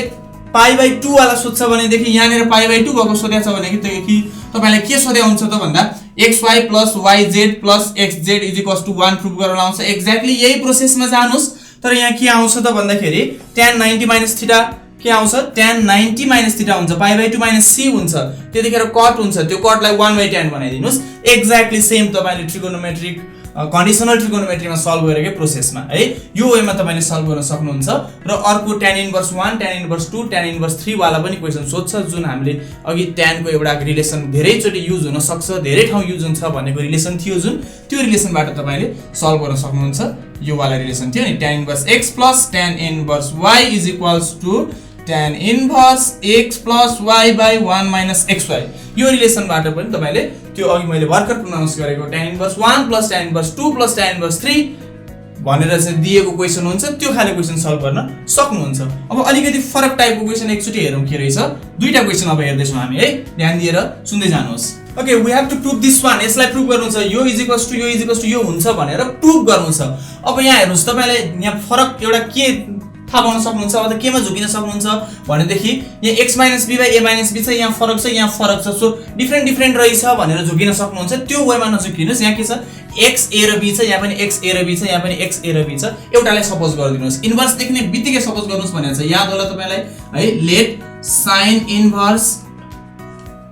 पाई बाइ 2 वाला सोध्छ भने देखि यहाँनेर पाई बाइ 2 भएको सोधेको छ भने कि तपाईलाई के सोध्या हुन्छ त भन्दा xy plus yz plus xz is equals to 1 proof गर्न लाउँछ। एक्ज्याक्टली यही प्रोसेसमा जानुस्। तर यहाँ के आउँछ त भन्दाखेरि tan 90 minus थीटा के आउँछ? tan 90 minus थीटा हुन्छ, पाई बाइ 2 minus c हुन्छ, त्यतिखेर कट हुन्छ, त्यो कटलाई 1 by tan बनाइदिनुस्। एक्ज्याक्टली सेम तपाईले ट्रिगोनोमेट्रिक कन्डिसनल ट्रिगोनोमेट्रीमा सल्भ गरेकै प्रोसेसमा है यो वेमा तपाईले सल्भ गर्न सक्नुहुन्छ। र अर्को tan inverse 1 tan inverse 2 tan inverse 3 वाला पनि क्वेशन सोध्छ, जुन हामीले अघि tan को एउटा रिलेसन धेरै चोटी युज हुन सक्छ, धेरै ठाउँ युज हुन्छ भनेको रिलेसन थियो, जुन त्यो रिलेसनबाट तपाईले सल्भ गर्न सक्नुहुन्छ। यो वाला रिलेसन थियो नि, tan inverse x plus tan inverse y is equals to tan inverse x plus y by 1 minus xy। यो रिलेसनबाट पनि तपाईले त्यो अघि मैले भर्खर प्रोनाउन्स गरेको tan inverse 1 plus tan inverse 2 plus tan inverse 3 भनेर चाहिँ दिएको क्वेशन हुन्छ, त्यो खाले क्वेशन सल्भ गर्न सक्नुहुन्छ। अब अलिकति फरक टाइपको क्वेशन एकचोटी हेरौँ के रहेछ। दुईटा क्वेशन अब हेर्दै छौं हामी है, ध्यान दिएर सुन्दै जानुहोस्। Okay, we have to prove this one. यसलाई प्रुभ गर्नु छ, यो इज इक्वल्स टु यो इज इक्वल्स टु यो हुन्छ भनेर प्रुभ गर्नु छ। अब यहाँ हेर्नुस्, तपाईलाई यहाँ फरक एउटा के थाहा पाउन सक्नुहुन्छ अथवा केमा झुकिन सक्नुहुन्छ भनेदेखि यहाँ x - b / a - b छ, यहाँ फरक छ, यहाँ फरक छ, सो डिफरेन्ट रहेछ भनेर झुकिन सक्नुहुन्छ। त्यो वेमा नझुकिनुस्। यहाँ के छ? x a र b छ, यहाँ पनि x a र b छ, यहाँ पनि x a र b छ। एउटालाई सपोज गरिदिनुस्, इन्भर्स देख्ने बित्तिकै सपोज गर्नुस् भनेको छ। याद होला तपाईलाई है, let sin inverse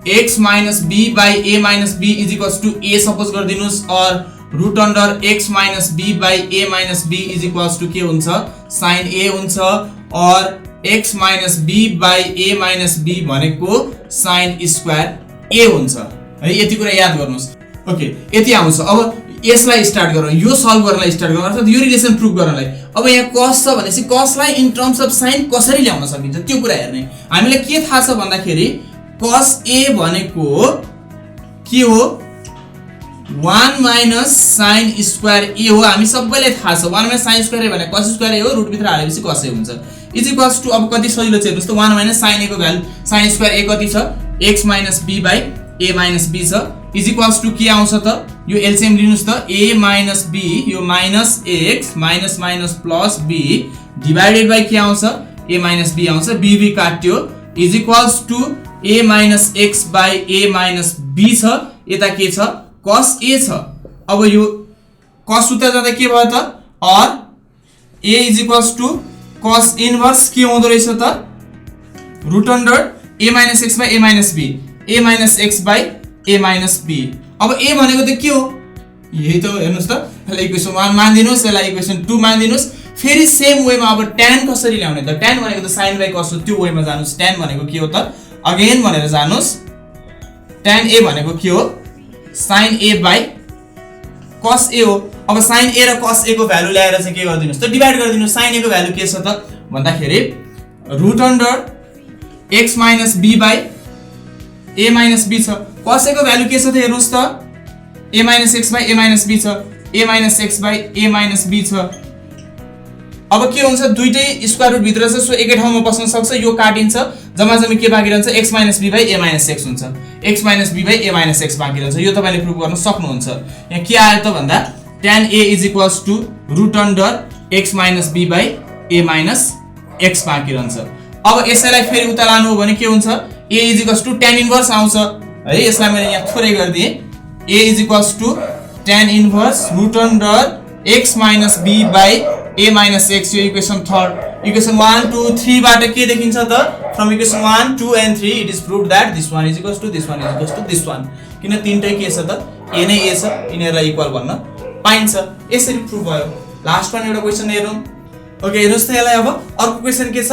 x - b / a - b is equals to a suppose गरिदिनुस्। और root under x - b / a - b is equals to के हुन्छ? sin a हुन्छ। और x - b / a - b भनेको sin स्क्वायर a हुन्छ है। यति कुरा याद गर्नुस्। ओके, यति आउँछ। अब यसलाई स्टार्ट गरौँ, यो सल्भ गर्नलाई स्टार्ट गरौँ, अर्थात् यो रिलेसन प्रुभ गर्नलाई। अब यहाँ cos छ भनेपछि cos लाई इन टर्म्स अफ sin कसरी ल्याउन सकिन्छ त्यो कुरा हेर्ने। हामीलाई के थाहा छ भन्दाखेरि cos a भनेको के हो? 1 minus sin स्क्वायर a हो। हामी सबैलाई थाहा छ 1 minus sin स्क्वायर a भने cos स्क्वायर a हो, रुट भित्र हालेपछि cos a हुन्छ। इज इक्वल्स टु अब कति सजिलो छ हेर्नुस् त, 1 minus sin a को भ्यालु sin स्क्वायर a कति छ? x - b / a - b छ। इज इक्वल्स टु के आउँछ त? यो एलसीएम लिनुस् त, a - b यो minus x minus minus plus b divided by के आउँछ? a - b आउँछ, b काट्यो। Is equals to a - x / a - b छ। यता के छ? cos a छ। अब यो cos उता जाँदा के भयो त? और a is equals to cos inverse के हुँदो रहेछ त? Root under a - x / a - b। a minus x by a minus b। अब a भनेको त के हो यही त हेर्नुस् त यसलाई इक्वेसन 1 मान्दिनुस् यसलाई इक्वेसन 2 मान्दिनुस् फेरि सेम वेमा अब tan कसरी ल्याउने त tan भनेको त sin by cos हो त्यो वेमा जानुस् tan भनेको के हो त अगेन भनेर जानुस् tan a भनेको के हो sin a by cos a हो। अब sin a र cos a को भ्यालु ल्याएर चाहिँ के गर्दिनुस् त डिभाइड गर्दिनुस् sin a को भ्यालु के छ त भन्दाखेरि root under x minus b by a minus b छ। cos a को भ्यालु के छ त हेर्नुस् त a minus x by a minus b छ a minus x by a minus b छ। अब के हुन्छ दुईटै स्क्वायर रुट भित्र छ सो एकै ठाउँमा बस्न सक्छ यो काटिन्छ जम्मा जम्मी के बाँकी रहन्छ x minus b by a minus x हुन्छ x minus b by a minus x बाँकी रहन्छ यो तपाईले प्रुफ गर्न सक्नुहुन्छ। यहाँ के आयो त भन्दा tan a is equals to root under x minus b by a minus x बाँकी रहन्छ। अब यसैलाई फेरि उता लानु हो भने के हुन्छ a is equals to tan inverse आउँछ है यसलाई मैले यहाँ थोरै गर्दिए a is equals to tan inverse root under x minus b by a minus x यो इक्वेसन 3 इक्वेसन 1 2 3 बाट के देखिन्छ त from equation 1 2 and 3 it is proved that this one is equals to this one is equals to this one किन तीनटै के छ त a नै a छ यिनीहरुलाई इक्वल भन्न पाइन्छ यसरी प्रूभ भयो। लास्ट वन एउटा क्वेशन हेरौं ओके हेर्नुस् त यसलाई अब अर्को क्वेशन के छ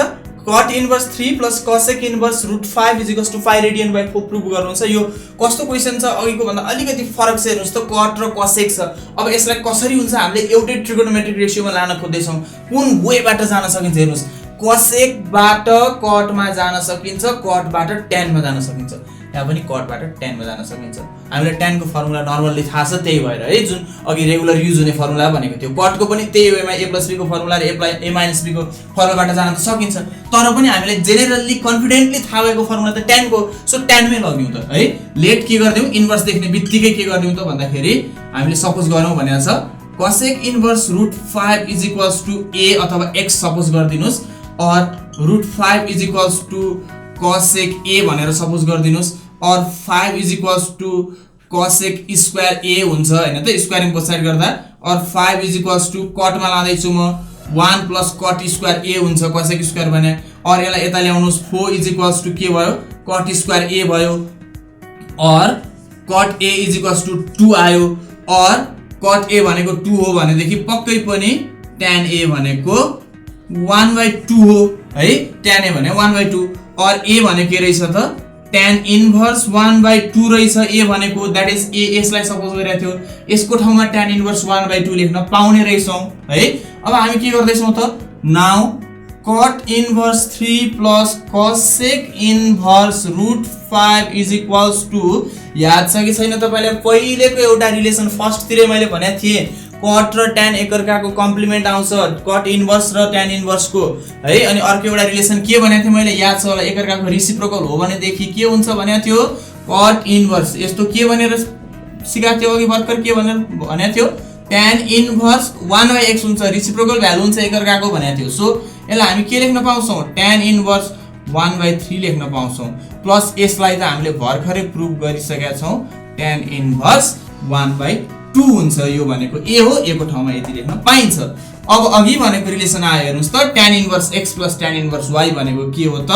cot inverse 3 plus cosec inverse root 5 is equals to 5 radian by 4 prove गर्नुहुन्छ। यो कस्तो क्वेशन छ अघिको भन्दा अलिकति फरक छ हेर्नुस् त cot र cosec छ। अब यसलाई कसरी हुन्छ हामीले एउटै ट्रिगोनोमेट्रिक रेशियोमा लान खोज्दै छौं कुन वेबाट जान सकिन्छ हेर्नुस् cosec बाट cot मा जान सकिन्छ cot बाट tan मा जान सकिन्छ यहाँ पनि cot बाट tan मा जान सकिन्छ। हामीले tan को फर्मुला नर्मली थाहा छ त्यही भएर है जुन अघि रेगुलर युज हुने फर्मुला भनेको थियो cot को पनि त्यही वेमा a + b को फर्मुला र a - b को फर्मुलाबाट जान त सकिन्छ तर पनि हामीले जेनेरली कन्फिडेन्टली थाहा भएको फर्मुला त tan को सो tan मै लग्यौ त है। लेट के गर्दियौ इन्भर्स देख्ने बित्तिकै के गर्दियौ त भन्दाखेरि हामीले सपोज गरौँ भनेको छ cosec inverse root 5 is equals to a अथवा x सपोज गर्दिनुस् और root 5 is equals to cosec a भनेर सपोज गर्दिनुस् और 5 is equals to cosec square a हुन्छ हैन त स्क्वायरिङ बोथ साइड गर्दा और 5 is equals to cot मा लादै छु म 1 plus cot स्क्वायर a हुन्छ cosec स्क्वायर भने और यसलाई यता ल्याउनुस् 4 is equals to के भयो cot स्क्वायर a भयो और cot a is equals to 2 आयो और cot a भनेको 2 हो भनेदेखि पक्कै पनि tan a भनेको 1/2 हो है tan a भने 1/2 और a भनेको के रहेछ त tan इन्भर्स 1/2 रहेछ a भनेको दैट इज a यसलाई सपोज गरिरहेको थियो यसको ठाउँमा tan इन्भर्स 1/2 लेख्न पाउने रहेछौं है। अब हामी के गर्दै छौं त now cot inverse 3 plus cosec inverse root 5 is equals to याद छ कि छैन तपाईलाई पहिलेको एउटा रिलेसन फर्स्ट तिरै मैले भनेको थिए cot र tan एकअर्काको कम्प्लिमेन्ट आउँछ cot इन्भर्स र tan इन्भर्स को है। अनि अर्को एउटा रिलेसन के भनेको थिए मैले याद छ होला एकअर्काको रेसिप्रोकल हो भने देखि के हुन्छ भनेको थियो cot इन्भर्स यस्तो के भनेर सिकाएको थियो अघि भर्खर के भनेको थियो tan इन्भर्स 1/x हुन्छ रेसिप्रोकल भ्यालु हुन्छ एकअर्काको भनेको थियो। सो यसलाई हामी के लेख्न पाउँछौं tan इन्भर्स 1/3 लेख्न पाउँछौं प्लस यसलाई त हामीले भर्खरै प्रूफ गरिसकेका छौं tan इन्भर्स 1/2 हुन्छ यो भनेको a हो a को ठाउँमा यति लेख्न पाइन्छ। अब अघि भनेको रिलेसन आयो हेर्नुस् त tan inverse x + tan inverse y भनेको के हो त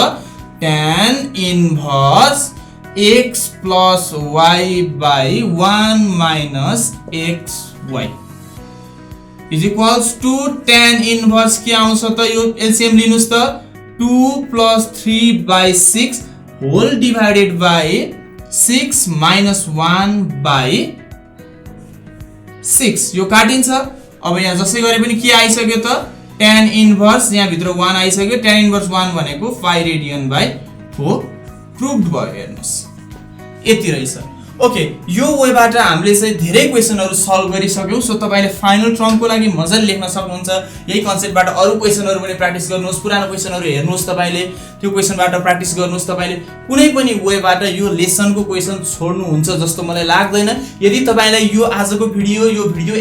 tan inverse x + y/1 - xy is equals to tan inverse के आउँछ त यो एलसीएम लिनुस् त 2 + 3/6 होल डिवाइडेड बाइ 6 - 1/6 यो काटिन्छ। अब यहाँ जसै गरे पनि के आइसक्यो त tan इन्भर्स यहाँ भित्र 1 आइसक्यो tan इन्भर्स 1 भनेको 5 radian/4 प्रूभड भयो हेर्नुस् यति रहेछ। ओके यो वेबाट हामीले चाहिँ धेरै क्वेशनहरु सल्भ गरिसक्यौ सो तपाईले फाइनल टर्मको लागि मजाले लेख्न सक्नुहुन्छ यही कन्सेप्टबाट अरु क्वेशनहरु पनि प्र्याक्टिस गर्नुस् पुरानो क्वेशनहरु हेर्नुस् तपाईले त्यो क्वेशनबाट प्र्याक्टिस गर्नुस् तपाईले कुनै पनि वेबाट यो लेसनको क्वेशन छोड्नु हुन्छ जस्तो मलाई लाग्दैन। यदि तपाईलाई यो आजको भिडियो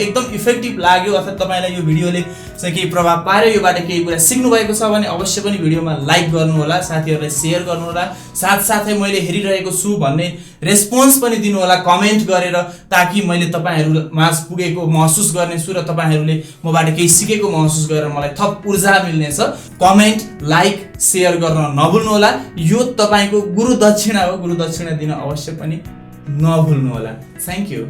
एकदम इफेक्टिभ लाग्यो अथवा तपाईलाई यो भिडियोले चाहिँ केही प्रभाव पार्यो योबाट केही कुरा सिक्नु भएको छ भने अवश्य पनि भिडियोमा लाइक गर्नु होला साथीहरुलाई शेयर गर्नु होला साथसाथै मैले हेरिरहेको छु भन्ने रेस्पोन्स पनि दिनु होला कमेन्ट गरेर, ताकि मैले तपाईहरु माझ पुगेको महसुस गर्नेछु र तपाईहरुले मबाट केही सिकेको महसुस गरेर मलाई थप ऊर्जा मिल्नेछ। कमेन्ट, लाइक, शेयर गर्न नभुल्नु होला। यो तपाईको गुरु दक्षिणा हो, गुरु दक्षिणा दिन अवश्य पनि नभुल्नु होला। Thank you.